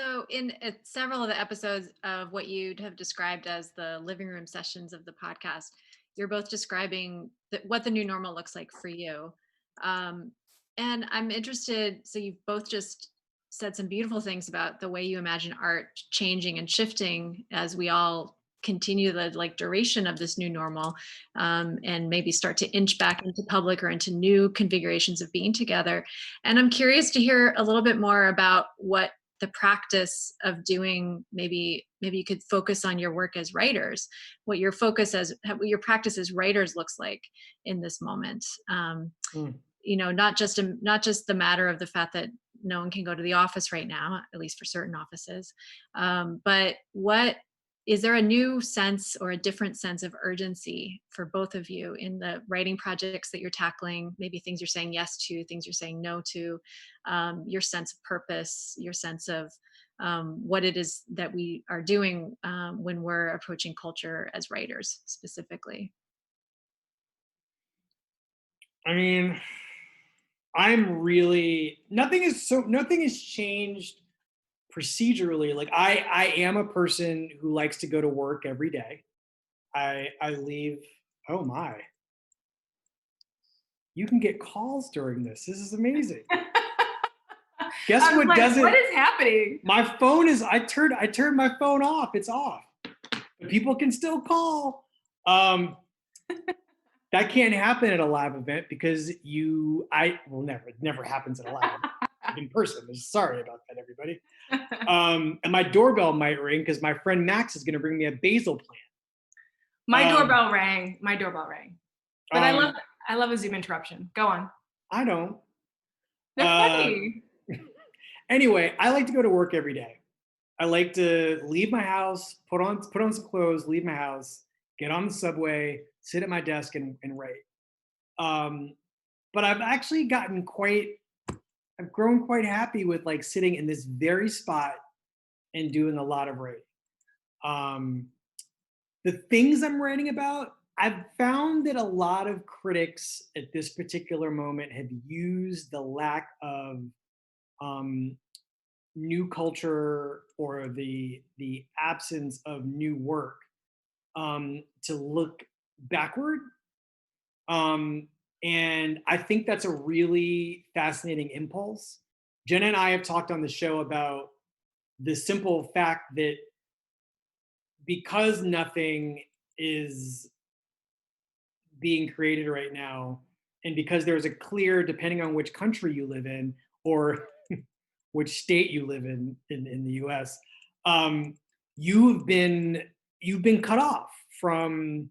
S1: So in several of the episodes of what you'd have described as the living room sessions of the podcast, you're both describing what the new normal looks like for you. And I'm interested, so you've both just said some beautiful things about the way you imagine art changing and shifting as we all continue the duration of this new normal, and maybe start to inch back into public or into new configurations of being together. And I'm curious to hear a little bit more about what the practice of doing, maybe you could focus on your work as writers, what your practice as writers looks like in this moment. Not just the matter of the fact that no one can go to the office right now, at least for certain offices, but what is there a new sense or a different sense of urgency for both of you in the writing projects that you're tackling, maybe things you're saying yes to, things you're saying no to, your sense of purpose, your sense of what it is that we are doing when we're approaching culture as writers specifically?
S4: I mean, nothing has changed procedurally. Like I am a person who likes to go to work every day. I leave. Oh my. You can get calls during this. This is amazing. Guess what doesn't?
S5: What is happening?
S4: My phone is. I turned my phone off. It's off. But people can still call. That can't happen at a live event because it never happens at a live event in person. Sorry about that, everybody. And my doorbell might ring because my friend Max is going to bring me a basil plant.
S5: My doorbell rang. But I love a Zoom interruption. Go on.
S4: I don't.
S5: They're funny.
S4: Anyway, I like to go to work every day. I like to leave my house, put on some clothes, leave my house, get on the subway, sit at my desk and write. But I've actually I've grown quite happy with sitting in this very spot and doing a lot of writing. The things I'm writing about, I've found that a lot of critics at this particular moment have used the lack of new culture or the absence of new work to look backward. And I think that's a really fascinating impulse. Jenna and I have talked on the show about the simple fact that because nothing is being created right now, and because there's a clear, depending on which country you live in or which state you live in the US, you've been cut off from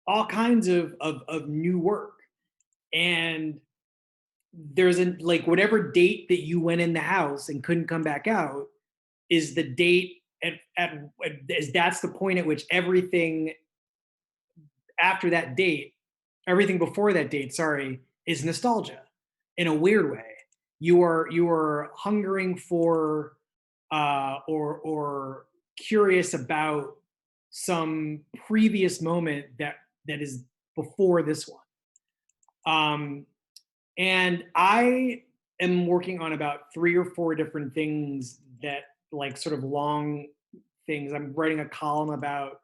S4: all kinds of new work. And there's whatever date that you went in the house and couldn't come back out is the date that's the point at which everything after that date, everything before that date, is nostalgia in a weird way. You are hungering for or curious about some previous moment that is before this one. And I am working on about 3 or 4 different things that sort of long things. I'm writing a column about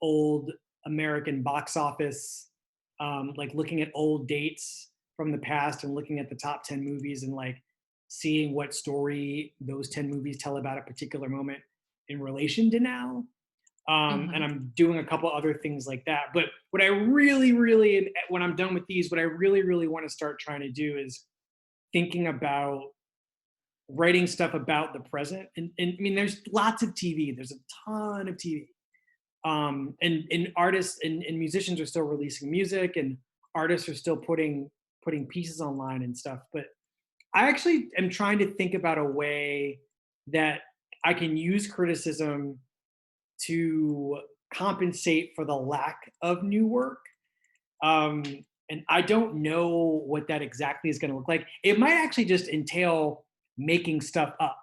S4: old American box office, looking at old dates from the past and looking at the top 10 movies and seeing what story those 10 movies tell about a particular moment in relation to now. And I'm doing a couple other things like that. But what I really, when I'm done with these, what I really want to start trying to do is thinking about writing stuff about the present. And I mean, there's lots of TV. There's a ton of TV. And artists and musicians are still releasing music, and artists are still putting pieces online and stuff. But I actually am trying to think about a way that I can use criticism to compensate for the lack of new work. And I don't know what that exactly is going to look like. It might actually just entail making stuff up,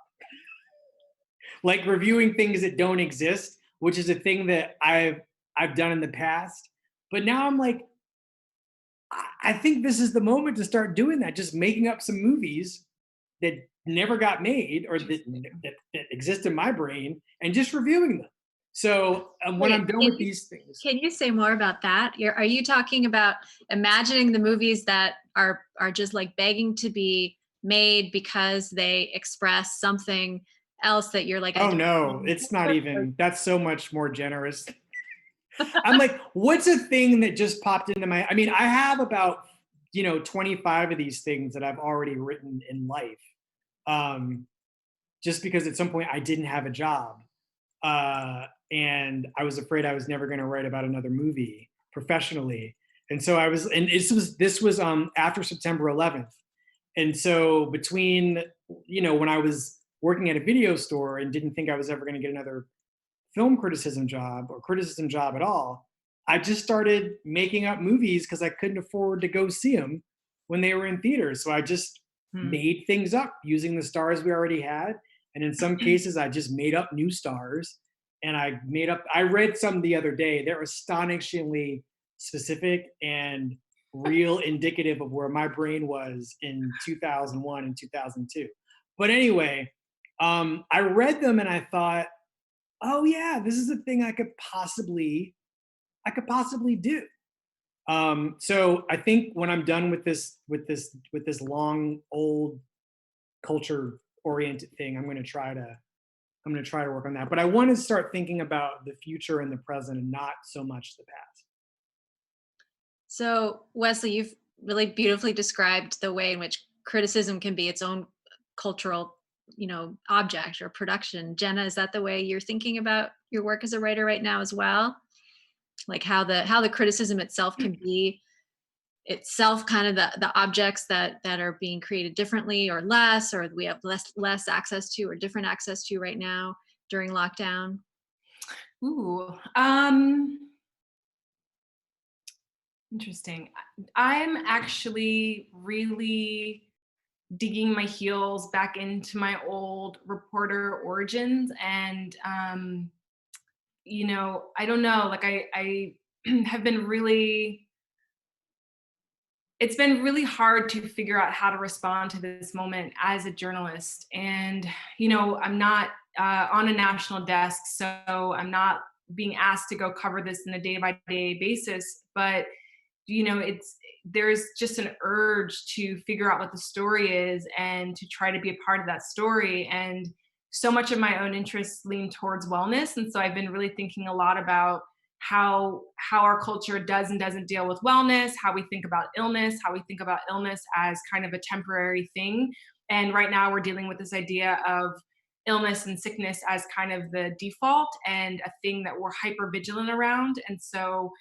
S4: reviewing things that don't exist, which is a thing that I've done in the past. But now I'm I think this is the moment to start doing that, just making up some movies that never got made or that exist in my brain and just reviewing them. So when I'm done with these things.
S1: Can you say more about that? Are you talking about imagining the movies that are just like begging to be made because they express something else that you're like,
S4: oh no, it's not even, that's so much more generous. I'm like, what's a thing that just popped into my, I mean, I have about, 25 of these things that I've already written in life. Just because at some point I didn't have a job. And I was afraid I was never going to write about another movie professionally. And so I was, and this was after September 11th. And so between, when I was working at a video store and didn't think I was ever going to get another film criticism job or criticism job at all, I just started making up movies because I couldn't afford to go see them when they were in theaters. So I just made things up using the stars we already had. And in some cases, I just made up new stars. And I read some the other day. They're astonishingly specific and real indicative of where my brain was in 2001 and 2002. But anyway, I read them and I thought, oh yeah, this is a thing I could possibly do. So I think when I'm done with this long, old, culture-oriented thing, I'm going to try to work on that. But I want to start thinking about the future and the present, and not so much the past.
S1: So Wesley, you've really beautifully described the way in which criticism can be its own cultural, object or production. Jenna, is that the way you're thinking about your work as a writer right now as well? Like how the criticism itself can be itself kind of the objects that are being created differently or less, or we have less access to or different access to right now during lockdown?
S5: Ooh, interesting. I'm actually really digging my heels back into my old reporter origins, and I don't know, like I have been really, it's been really hard to figure out how to respond to this moment as a journalist. And, I'm not on a national desk, so I'm not being asked to go cover this in a day-by-day basis. But, there's just an urge to figure out what the story is and to try to be a part of that story. And so much of my own interests lean towards wellness. And so I've been really thinking a lot about how our culture does and doesn't deal with wellness, how we think about illness, as kind of a temporary thing. And right now we're dealing with this idea of illness and sickness as kind of the default and a thing that we're hyper vigilant around. And so,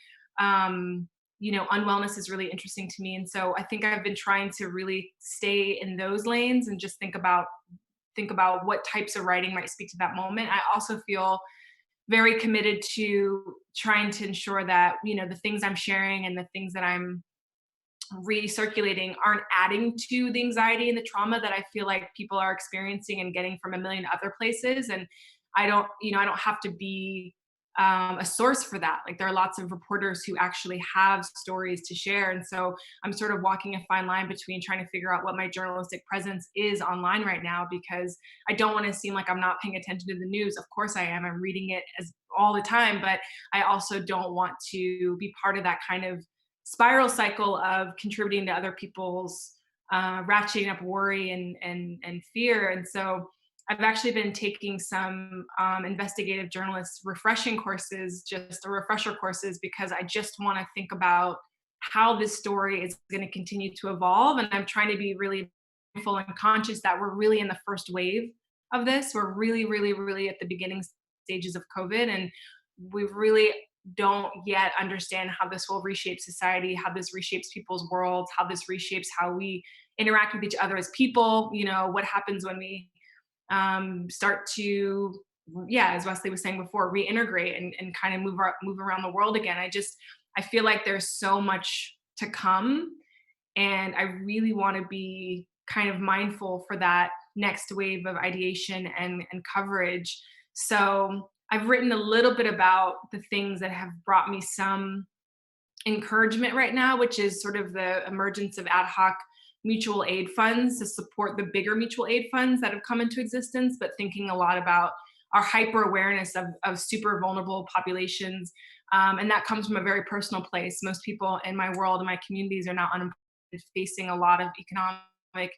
S5: unwellness is really interesting to me. And so I think I've been trying to really stay in those lanes and just think about what types of writing might speak to that moment. I also feel very committed to trying to ensure that, the things I'm sharing and the things that I'm recirculating aren't adding to the anxiety and the trauma that I feel like people are experiencing and getting from a million other places. And I don't have to be a source for that. Like, there are lots of reporters who actually have stories to share. And so I'm sort of walking a fine line between trying to figure out what my journalistic presence is online right now, because I don't want to seem like I'm not paying attention to the news. Of course I am. I'm reading it all the time, but I also don't want to be part of that kind of spiral cycle of contributing to other people's ratcheting up worry and fear. And so I've actually been taking some investigative journalist refresher courses, because I just want to think about how this story is going to continue to evolve. And I'm trying to be really mindful and conscious that we're really in the first wave of this. We're really, really, really at the beginning stages of COVID. And we really don't yet understand how this will reshape society, how this reshapes people's worlds, how this reshapes how we interact with each other as people. What happens when we start to, as Wesley was saying before, reintegrate and kind of move around the world again. I feel like there's so much to come, and I really want to be kind of mindful for that next wave of ideation and coverage. So I've written a little bit about the things that have brought me some encouragement right now, which is sort of the emergence of ad hoc mutual aid funds to support the bigger mutual aid funds that have come into existence, but thinking a lot about our hyper awareness of super vulnerable populations. And that comes from a very personal place. Most people in my world, in my communities, are not unemployed, facing a lot of economic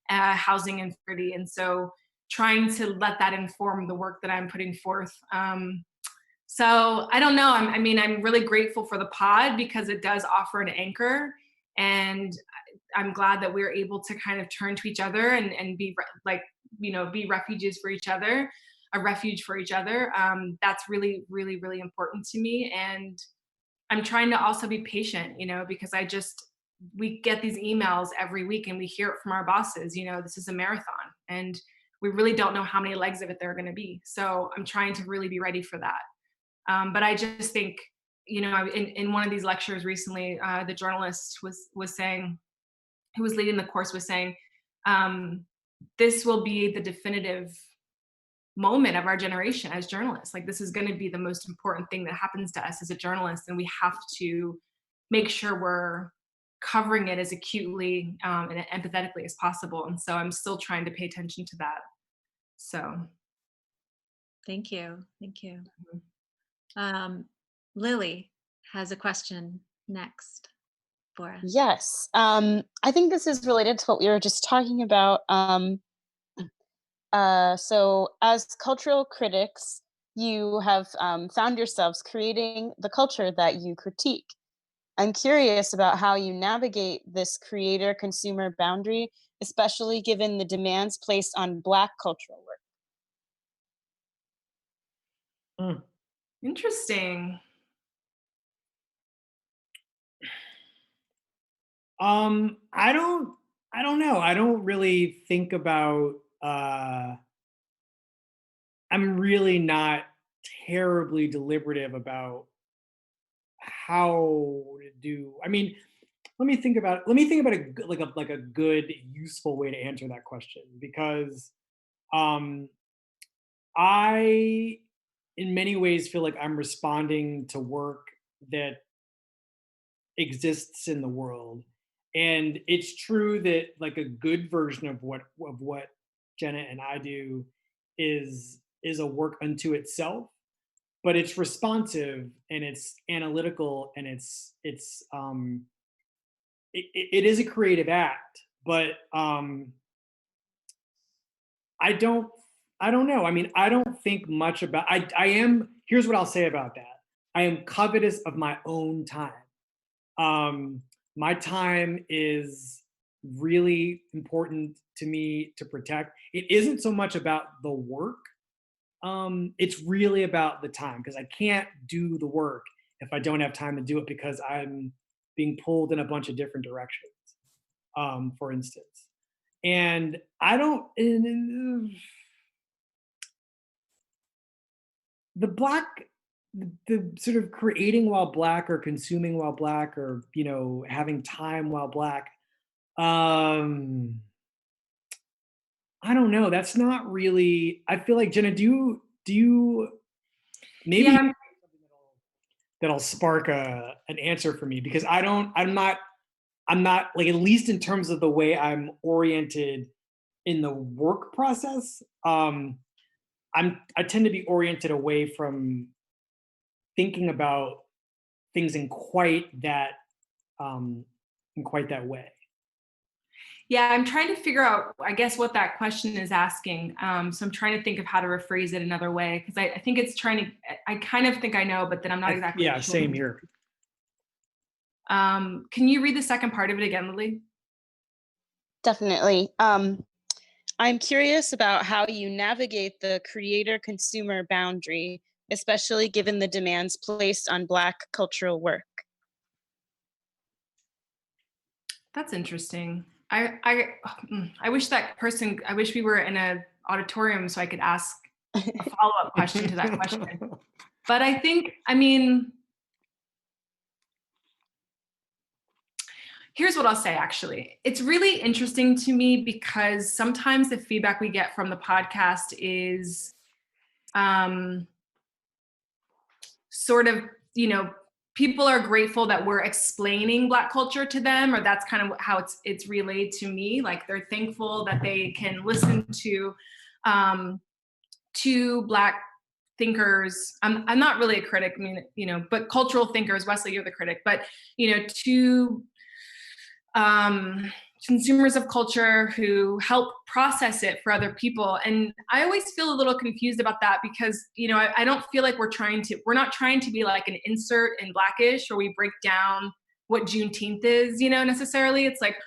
S5: housing insecurity. And so trying to let that inform the work that I'm putting forth. So I don't know. I'm really grateful for the pod because it does offer an anchor, and I'm glad that we're able to kind of turn to each other and be be refuges for each other, a refuge for each other. That's really, really, really important to me. And I'm trying to also be patient, because we get these emails every week and we hear it from our bosses, this is a marathon and we really don't know how many legs of it there are going to be. So I'm trying to really be ready for that. But I just think, in one of these lectures recently, the journalist was saying, who was leading the course, was saying, this will be the definitive moment of our generation as journalists. Like, this is going to be the most important thing that happens to us as a journalist, and we have to make sure we're covering it as acutely and empathetically as possible. And so I'm still trying to pay attention to that. So
S1: thank you. Lily has a question next for us.
S6: Yes. I think this is related to what we were just talking about. So as cultural critics, you have found yourselves creating the culture that you critique. I'm curious about how you navigate this creator-consumer boundary, especially given the demands placed on Black cultural work.
S5: Interesting.
S4: I don't know. I don't really think about, I'm really not terribly deliberative about how to do. Let me think about a good, useful way to answer that question, because I in many ways feel like I'm responding to work that exists in the world. And it's true that like a good version of what Jenna and I do is a work unto itself, but it's responsive and it's analytical and it is a creative act. But I don't know. I don't think much about, here's what I'll say about that. I am covetous of my own time. My time is really important to me to protect. It isn't so much about the work. It's really about the time, because I can't do the work if I don't have time to do it, because I'm being pulled in a bunch of different directions, for instance. And I don't, the sort of creating while Black or consuming while Black or, having time while Black, I don't know. That's not really, I feel like, Jenna, do you maybe
S5: Yeah.
S4: that'll spark an answer for me, because I'm not like, at least in terms of the way I'm oriented in the work process, I tend to be oriented away from thinking about things in quite that way.
S5: Yeah, I'm trying to figure out, I guess, what that question is asking. So I'm trying to think of how to rephrase it another way, because I think it's I kind of think I know, but then I'm not exactly
S4: Yeah,
S5: sure.
S4: same here.
S5: Can you read the second part of it again, Lily?
S6: Definitely. I'm curious about how you navigate the creator-consumer boundary, especially given the demands placed on Black cultural work.
S5: That's interesting. I wish I wish we were in an auditorium so I could ask a follow-up question to that question. But I think, here's what I'll say, actually. It's really interesting to me because sometimes the feedback we get from the podcast is sort of, people are grateful that we're explaining Black culture to them, or that's kind of how it's relayed to me. Like they're thankful that they can listen to Black thinkers. I'm not really a critic, I mean, but cultural thinkers. Wesley, you're the critic, but to consumers of culture who help process it for other people. And I always feel a little confused about that because, I don't feel like we're not trying to be like an insert in Blackish where we break down what Juneteenth is, necessarily. It's like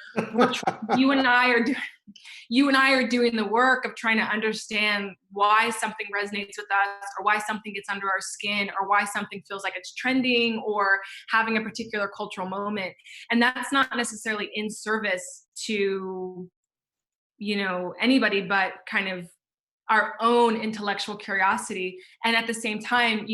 S5: you and I are doing the work of trying to understand why something resonates with us, or why something gets under our skin, or why something feels like it's trending or having a particular cultural moment. And that's not necessarily in service to, anybody, but kind of our own intellectual curiosity. And at the same time,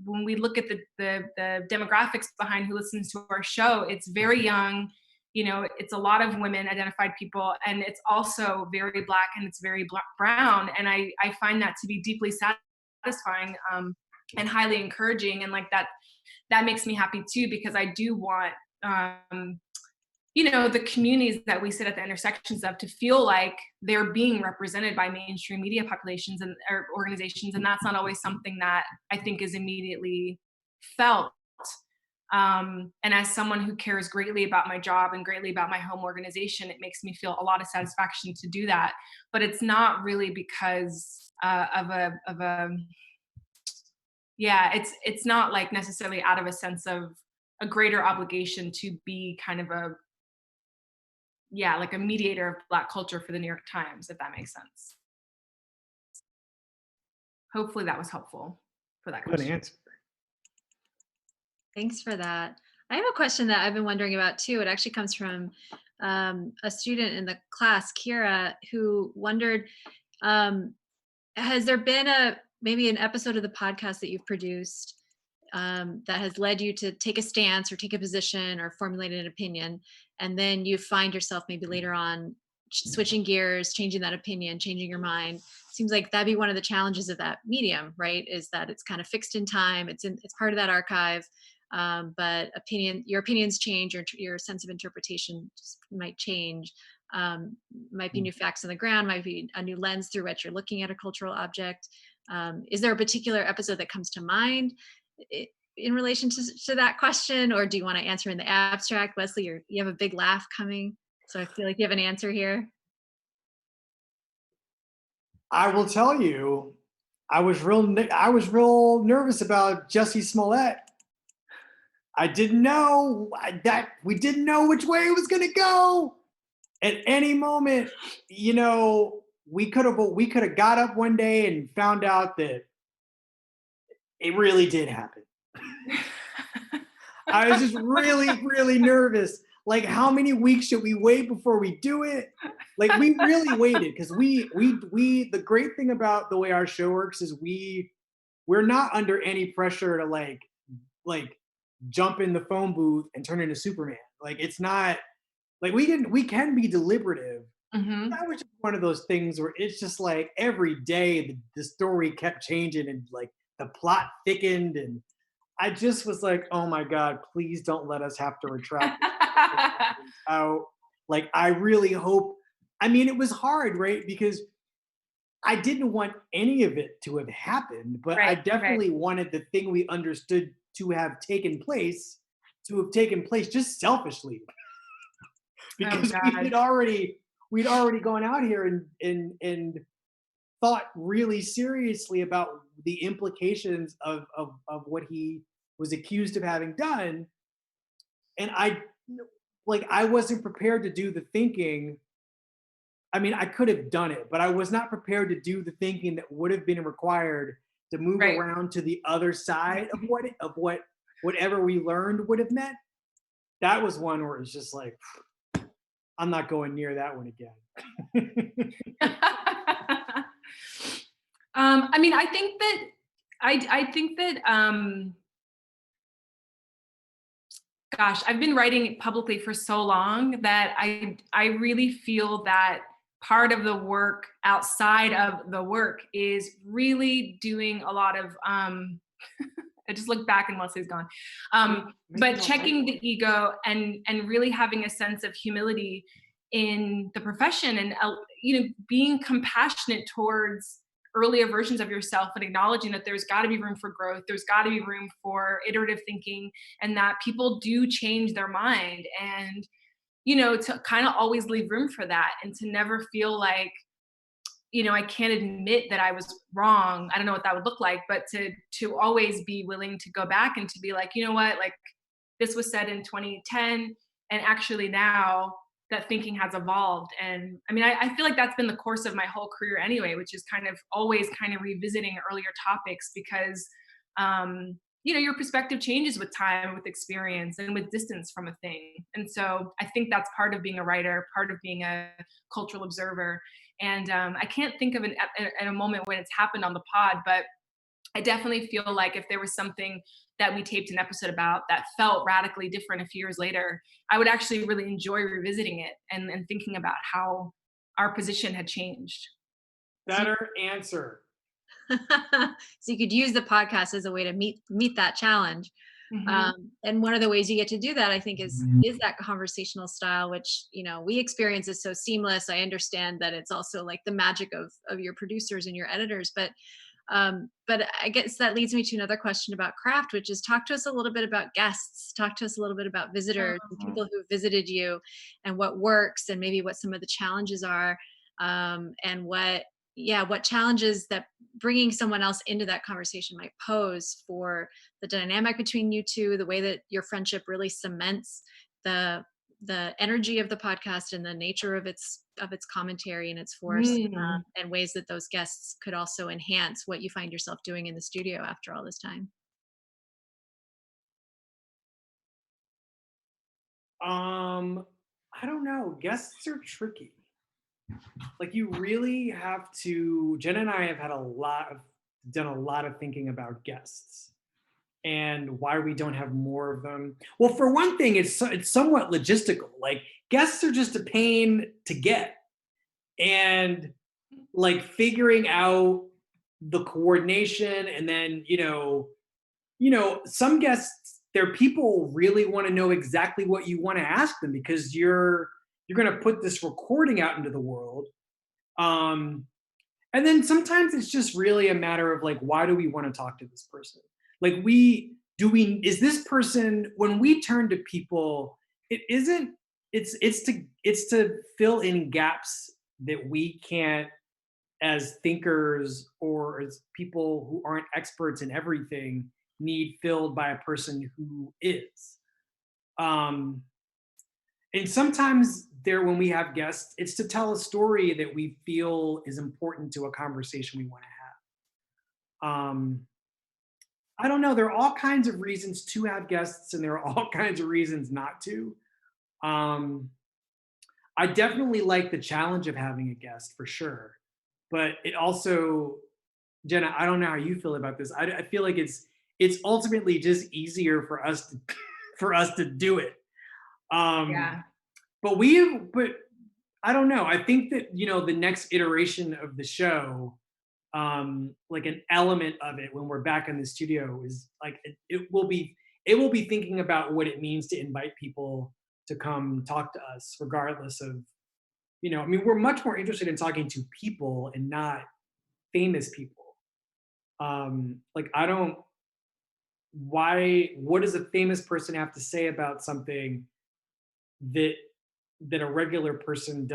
S5: when we look at the demographics behind who listens to our show, it's very young. It's a lot of women identified people, and it's also very Black and it's very brown. And I find that to be deeply satisfying and highly encouraging. And like that makes me happy too, because I do want, the communities that we sit at the intersections of to feel like they're being represented by mainstream media populations and or organizations. And that's not always something that I think is immediately felt. And as someone who cares greatly about my job and greatly about my home organization, it makes me feel a lot of satisfaction to do that. But it's not really because it's not like necessarily out of a sense of a greater obligation to be kind of like a mediator of Black culture for the New York Times, if that makes sense. Hopefully that was helpful for that question.
S4: Good answer.
S1: Thanks for that. I have a question that I've been wondering about too. It actually comes from a student in the class, Kira, who wondered, has there been maybe an episode of the podcast that you've produced that has led you to take a stance or take a position or formulate an opinion, and then you find yourself maybe later on switching gears, changing that opinion, changing your mind? Seems like that'd be one of the challenges of that medium, right? Is that it's kind of fixed in time. It's part of that archive. But your opinions change, your sense of interpretation might change. Might be new facts on the ground, might be a new lens through which you're looking at a cultural object. Is there a particular episode that comes to mind in relation to that question, or do you want to answer in the abstract? Wesley, you have a big laugh coming, so I feel like you have an answer here.
S4: I will tell you, I was real nervous about Jussie Smollett. I didn't know we didn't know which way it was going to go. At any moment, we could have got up one day and found out that it really did happen. I was just really, really nervous. Like, how many weeks should we wait before we do it? Like, we really waited because we the great thing about the way our show works is we're not under any pressure to like jump in the phone booth and turn into Superman. Like, it's not like we can be deliberative. Mm-hmm. That was just one of those things where it's just like every day the story kept changing and like the plot thickened, and I just was like, oh my God, please don't let us have to retract out. Like, I really hope, I mean, it was hard, right? Because I didn't want any of it to have happened, but I definitely wanted the thing we understood to have taken place just selfishly. Because we'd already gone out here and thought really seriously about the implications of what he was accused of having done. And I wasn't prepared to do the thinking. I mean, I could have done it, but I was not prepared to do the thinking that would have been required to move around to the other side of whatever we learned would have meant. That was one where it's just like, I'm not going near that one again.
S5: I mean, I think that gosh, I've been writing publicly for so long that I really feel that part of the work outside of the work is really doing a lot of I just look back and Wesley's gone. But checking the ego and really having a sense of humility in the profession, and being compassionate towards earlier versions of yourself, and acknowledging that there's got to be room for growth, there's got to be room for iterative thinking, and that people do change their mind, and to kind of always leave room for that, and to never feel like I can't admit that I was wrong. I don't know what that would look like, but to always be willing to go back and to be like, you know what, like this was said in 2010, and actually now that thinking has evolved. And I mean, I feel like that's been the course of my whole career anyway, which is kind of always kind of revisiting earlier topics, because your perspective changes with time, with experience, and with distance from a thing. And so I think that's part of being a writer, part of being a cultural observer. And I can't think of a moment when it's happened on the pod, but I definitely feel like if there was something that we taped an episode about that felt radically different a few years later, I would actually really enjoy revisiting it and thinking about how our position had changed.
S4: Better answer.
S1: So you could use the podcast as a way to meet that challenge. Mm-hmm. And one of the ways you get to do that, I think, is that conversational style, which we experience is so seamless. I understand that it's also like the magic of your producers and your editors, but I guess that leads me to another question about craft, which is talk to us a little bit about guests, talk to us a little bit about visitors, and people who visited you, and what works, and maybe what some of the challenges are, and what challenges that bringing someone else into that conversation might pose for the dynamic between you two, the way that your friendship really cements the energy of the podcast and the nature of its commentary and its force, and ways that those guests could also enhance what you find yourself doing in the studio after all this time.
S4: I don't know. Guests are tricky. Like, you really have to. Jenna and I have done a lot of thinking about guests and why we don't have more of them. Well, for one thing, it's somewhat logistical. Like, guests are just a pain to get, and like figuring out the coordination, and then some guests, their people really want to know exactly what you want to ask them, because you're going to put this recording out into the world. And then sometimes it's just really a matter of like, why do we want to talk to this person? Like, is this person, when we turn to people, it's to fill in gaps that we can't, as thinkers or as people who aren't experts in everything, need filled by a person who is. And sometimes when we have guests, it's to tell a story that we feel is important to a conversation we want to have. I don't know. There are all kinds of reasons to have guests, and there are all kinds of reasons not to. I definitely like the challenge of having a guest, for sure. But it also, Jenna, I don't know how you feel about this. I feel like it's ultimately just easier for us to do it. But I don't know. I think that, the next iteration of the show, like an element of it when we're back in the studio, is like, it will be thinking about what it means to invite people to come talk to us, regardless of, we're much more interested in talking to people and not famous people. What does a famous person have to say about something that a regular person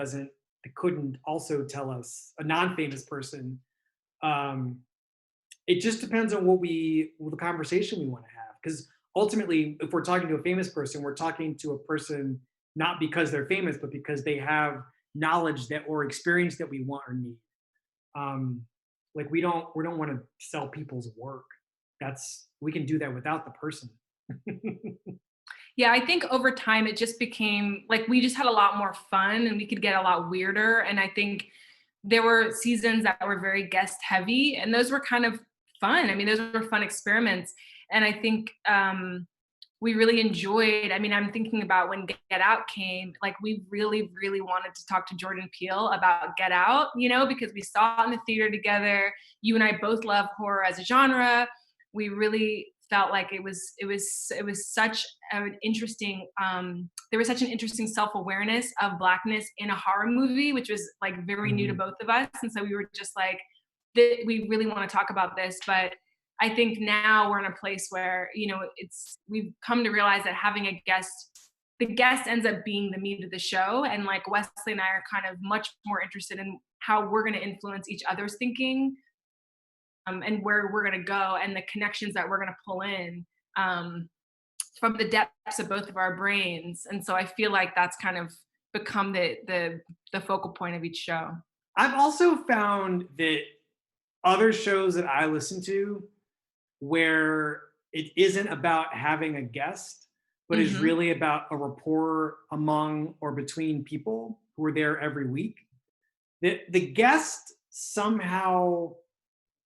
S4: couldn't also tell us, a non-famous person? It just depends on the conversation we want to have. Because ultimately, if we're talking to a famous person, we're talking to a person not because they're famous, but because they have knowledge or experience that we want or need. Like, we don't want to sell people's work. We can do that without the person.
S5: Yeah, I think over time it just became like we just had a lot more fun, and we could get a lot weirder. And I think there were seasons that were very guest heavy, and those were kind of fun. I mean, those were fun experiments. And I think we really enjoyed, I'm thinking about when Get Out came, like we really, really wanted to talk to Jordan Peele about Get Out, because we saw it in the theater together. You and I both love horror as a genre. We really felt like it was such an interesting there was such an interesting self-awareness of Blackness in a horror movie, which was like very new to both of us. And so we were just like, we really want to talk about this. But I think now we're in a place where, you know, we've come to realize that having a guest, the guest ends up being the meat of the show. And like Wesley and I are kind of much more interested in how we're going to influence each other's thinking, and where we're going to go, and the connections that we're going to pull in from the depths of both of our brains. And so I feel like that's kind of become the focal point of each show.
S4: I've also found that other shows that I listen to where it isn't about having a guest, but is really about a rapport among or between people who are there every week. The guest somehow,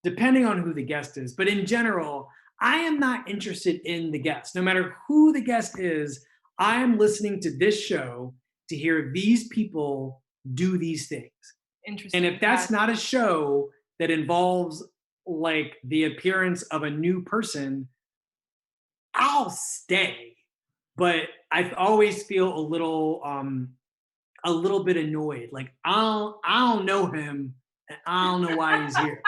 S4: depending on who the guest is, but in general, I am not interested in the guest. No matter who the guest is, I am listening to this show to hear these people do these things.
S5: Interesting.
S4: And if that's not a show that involves like the appearance of a new person, I'll stay. But I always feel a little bit annoyed. Like I don't know him, and I don't know why he's here.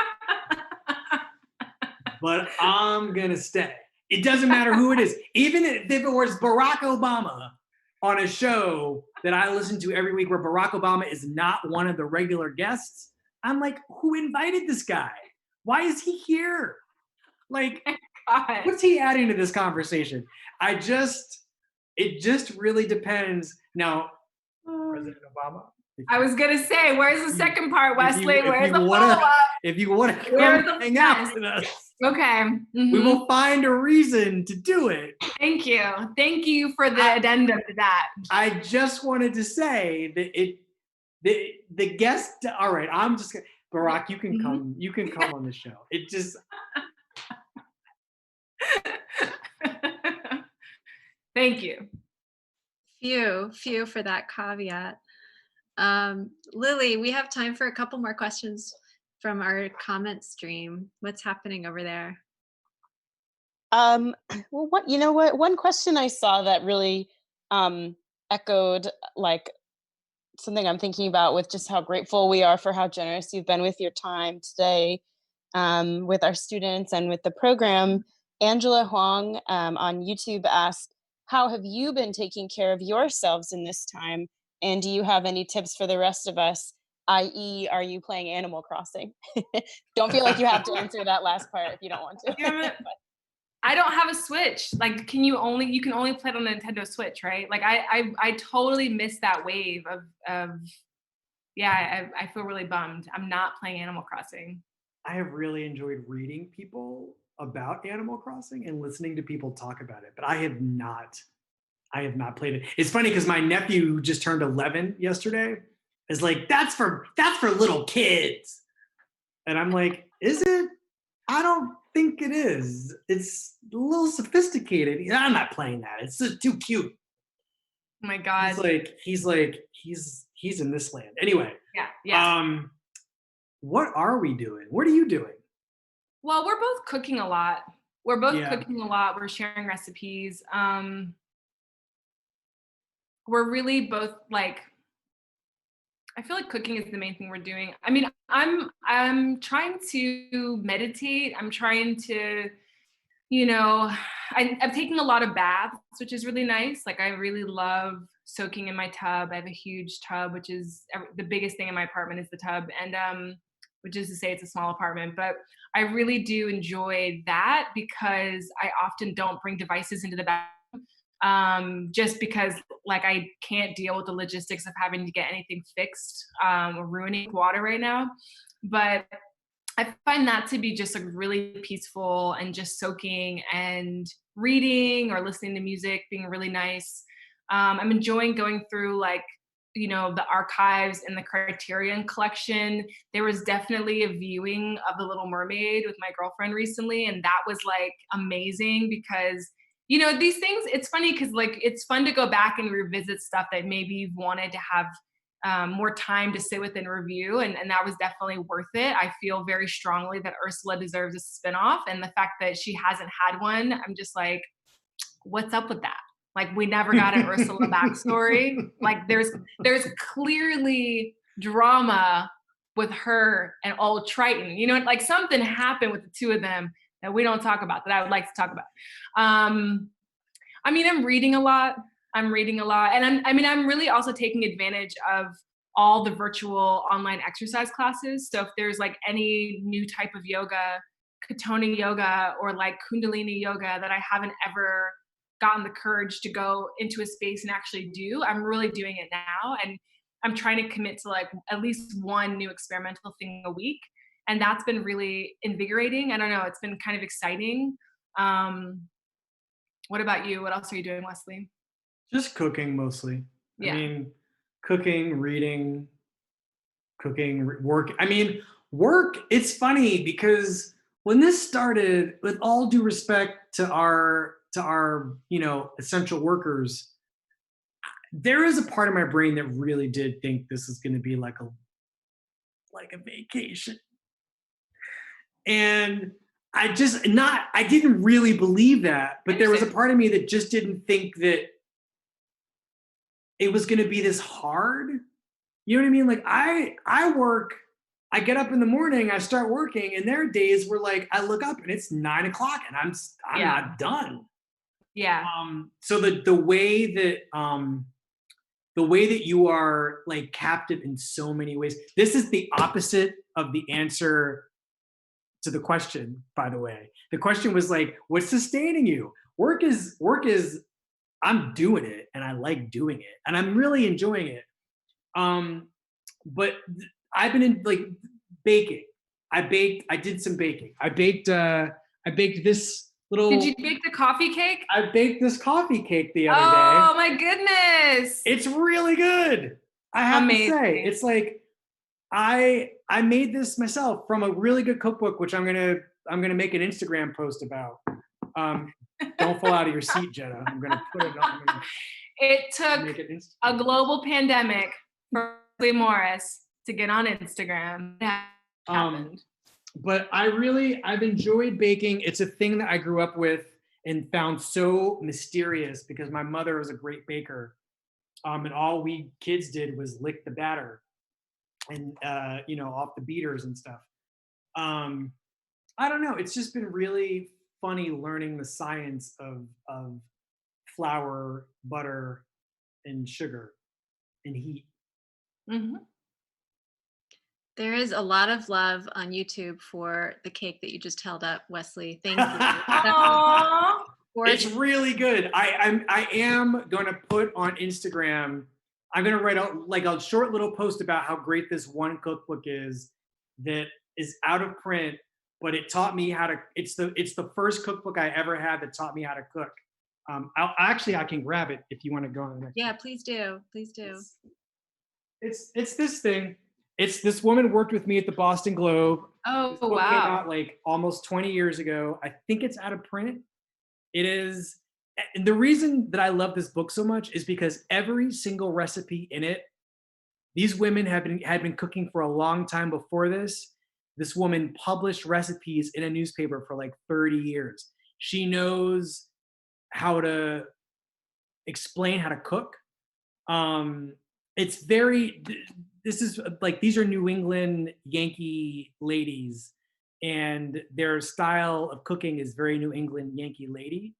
S4: But I'm gonna stay. It doesn't matter who it is. Even if it was Barack Obama on a show that I listen to every week where Barack Obama is not one of the regular guests, I'm like, who invited this guy? Why is he here? Like, what's he adding to this conversation? It just really depends. Now, President Obama.
S5: I was gonna say, where's the second part, Wesley? Where's the follow-up?
S4: If you want to come hang out with us,
S5: okay,
S4: we will find a reason to do it.
S5: Thank you for the addendum to that.
S4: I just wanted to say that the guest. All right, I'm just gonna, Barack. You can come. You can come on the show. It just.
S5: Thank you.
S1: Few for that caveat. Lily, we have time for a couple more questions from our comment stream. What's happening over there?
S6: Well, one question I saw that really echoed like something I'm thinking about, with just how grateful we are for how generous you've been with your time today, with our students and with the program. Angela Huang on YouTube asked, how have you been taking care of yourselves in this time? And do you have any tips for the rest of us? i.e., are you playing Animal Crossing? Don't feel like you have to answer that last part if you don't want to.
S5: I don't have a Switch. Like, you can only play it on the Nintendo Switch, right? Like, I totally missed that wave of yeah. I feel really bummed. I'm not playing Animal Crossing.
S4: I have really enjoyed reading people about Animal Crossing and listening to people talk about it, but I have not played it. It's funny because my nephew, who just turned 11 yesterday, is like, that's for little kids. And I'm like, is it? I don't think it is. It's a little sophisticated. I'm not playing that. It's just too cute.
S5: Oh my God.
S4: He's in this land. Anyway.
S5: Yeah.
S4: What are we doing? What are you doing?
S5: Well, we're both cooking a lot. Cooking a lot. We're sharing recipes. We're really both like, I feel like cooking is the main thing we're doing. I mean, I'm trying to meditate. I'm trying to, I'm taking a lot of baths, which is really nice. Like, I really love soaking in my tub. I have a huge tub, which is the biggest thing in my apartment is the tub. And which is to say it's a small apartment, but I really do enjoy that because I often don't bring devices into the bathroom. Just because like I can't deal with the logistics of having to get anything fixed, or ruining water right now. But I find that to be just like really peaceful, and just soaking and reading or listening to music being really nice. I'm enjoying going through like, the archives and the Criterion collection. There was definitely a viewing of The Little Mermaid with my girlfriend recently, and that was like amazing because these things, it's funny because like it's fun to go back and revisit stuff that maybe you've wanted to have more time to sit with and review, and that was definitely worth it. I feel very strongly that Ursula deserves a spinoff, and the fact that she hasn't had one, I'm just like, what's up with that? Like, we never got an Ursula backstory. Like, there's clearly drama with her and old Triton. You know, like something happened with the two of them that we don't talk about, that I would like to talk about. I mean, I'm reading a lot, and I'm really also taking advantage of all the virtual online exercise classes. So if there's like any new type of yoga, Katoni yoga or like Kundalini yoga that I haven't ever gotten the courage to go into a space and actually do, I'm really doing it now. And I'm trying to commit to like at least one new experimental thing a week. And that's been really invigorating. I don't know, it's been kind of exciting. What about you? What else are you doing, Wesley?
S4: Just cooking mostly.
S5: Yeah.
S4: I mean, cooking, reading, work. I mean, work, it's funny because when this started, with all due respect to our essential workers, there is a part of my brain that really did think this is going to be like a vacation. And I didn't really believe that, but there was a part of me that just didn't think that it was going to be this hard. You know what I mean? Like I work, I get up in the morning, I start working, and there are days where like I look up and it's 9 o'clock and I'm not done.
S5: Yeah.
S4: So the way that you are like captive in so many ways. This is the opposite of the answer to the question, by the way. The question was like, what's sustaining you? Work is I'm doing it and I like doing it and I'm really enjoying it. But I've been in like baking. I did some baking. I baked this little.
S5: Did you bake the coffee cake?
S4: I baked this coffee cake the other day.
S5: Oh my goodness.
S4: It's really good. I have to say, it's like I made this myself from a really good cookbook, which I'm gonna make an Instagram post about. Don't fall out of your seat, Jenna. I'm gonna put it on.
S5: It took a global pandemic for Wesley Morris to get on Instagram. That happened.
S4: But I've enjoyed baking. It's a thing that I grew up with and found so mysterious because my mother was a great baker. And all we kids did was lick the batter and, off the beaters and stuff. I don't know. It's just been really funny learning the science of flour, butter, and sugar and heat.
S5: Mm-hmm.
S1: There is a lot of love on YouTube for the cake that you just held up, Wesley. Thank you.
S4: It's really good. I am going to put on Instagram, I'm going to write out like a short little post about how great this one cookbook is that is out of print, but it taught me how to, it's the first cookbook I ever had that taught me how to cook. I can grab it if you want to go on the next.
S1: Yeah, please do. Please do.
S4: It's this thing. It's this woman worked with me at the Boston Globe.
S5: Oh,
S4: this book
S5: wow.
S4: Came out like almost 20 years ago. I think it's out of print. It is. And the reason that I love this book so much is because every single recipe in it, these women had been cooking for a long time before this. This woman published recipes in a newspaper for like 30 years. She knows how to explain how to cook. This is like, these are New England Yankee ladies, and their style of cooking is very New England Yankee lady.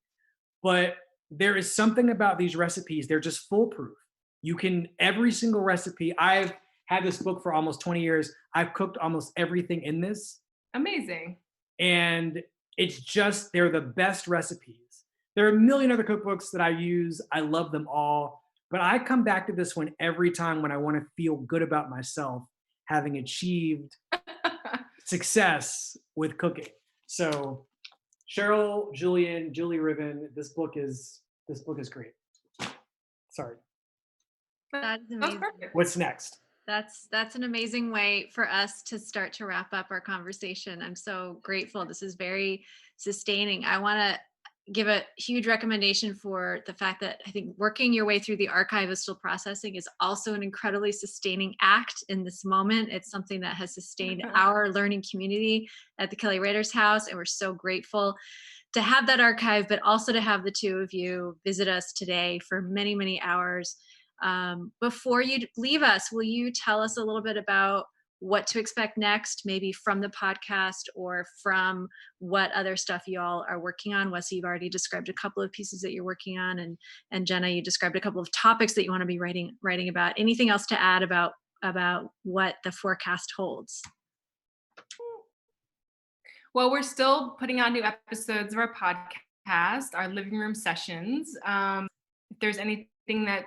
S4: But there is something about these recipes, they're just foolproof. You can, every single recipe, I've had this book for almost 20 years. I've cooked almost everything in this.
S5: Amazing.
S4: And it's just, they're the best recipes. There are a million other cookbooks that I use. I love them all. But I come back to this one every time when I want to feel good about myself, having achieved success with cooking. So Cheryl, Julie Riven, this book is great. Sorry.
S1: That's amazing.
S4: What's next?
S1: That's an amazing way for us to start to wrap up our conversation. I'm so grateful. This is very sustaining. I want to give a huge recommendation for the fact that I think working your way through the archive of still processing is also an incredibly sustaining act in this moment. It's something that has sustained our learning community at the Kelly Rader's House, and we're so grateful to have that archive, but also to have the two of you visit us today for many, many hours. Before you leave us, will you tell us a little bit about what to expect next, maybe from the podcast or from what other stuff you all are working on? Wesley, you've already described a couple of pieces that you're working on, and Jenna, you described a couple of topics that you want to be writing about. Anything else to add about what the forecast holds?
S5: Well, we're still putting on new episodes of our podcast, our living room sessions. If there's anything that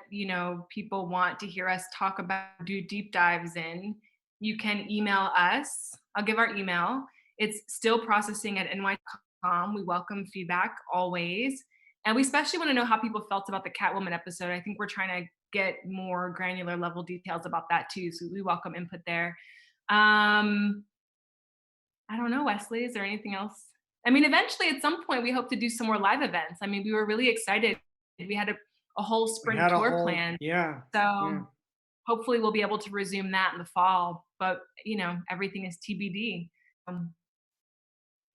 S5: people want to hear us talk about, do deep dives in, you can email us. I'll give our email. It's stillprocessing@ny.com. We welcome feedback always. And we especially want to know how people felt about the Catwoman episode. I think we're trying to get more granular level details about that too. So we welcome input there. I don't know, Wesley, is there anything else? I mean, eventually at some point we hope to do some more live events. I mean, we were really excited. We had a whole spring tour plan.
S4: Yeah.
S5: So hopefully we'll be able to resume that in the fall, but everything is TBD.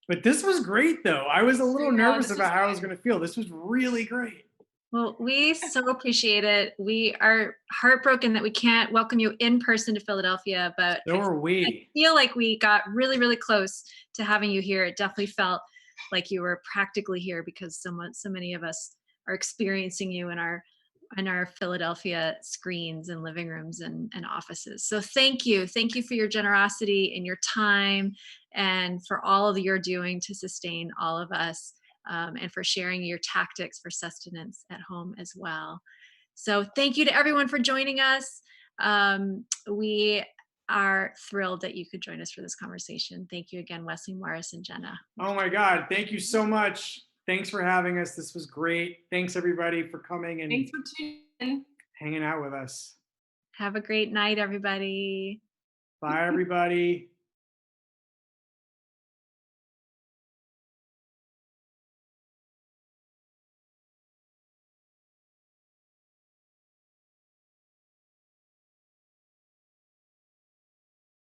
S4: But this was great though. I was a little nervous
S5: this
S4: about
S5: was
S4: how I was going to feel. This was really great.
S1: Well, we so appreciate it. We are heartbroken that we can't welcome you in person to Philadelphia, but
S4: So are we.
S1: I feel like we got really, really close to having you here. It definitely felt like you were practically here because so many of us are experiencing you in our Philadelphia screens and living rooms and offices. So thank you for your generosity and your time, and for all of you're doing to sustain all of us. And for sharing your tactics for sustenance at home as well. So thank you to everyone for joining us. We are thrilled that you could join us for this conversation. Thank you again, Wesley Morris and Jenna.
S4: Oh my God, thank you so much. Thanks for having us. This was great. Thanks everybody for coming and
S5: thanks for tuning in.
S4: Hanging out with us.
S1: Have a great night, everybody.
S4: Bye, everybody.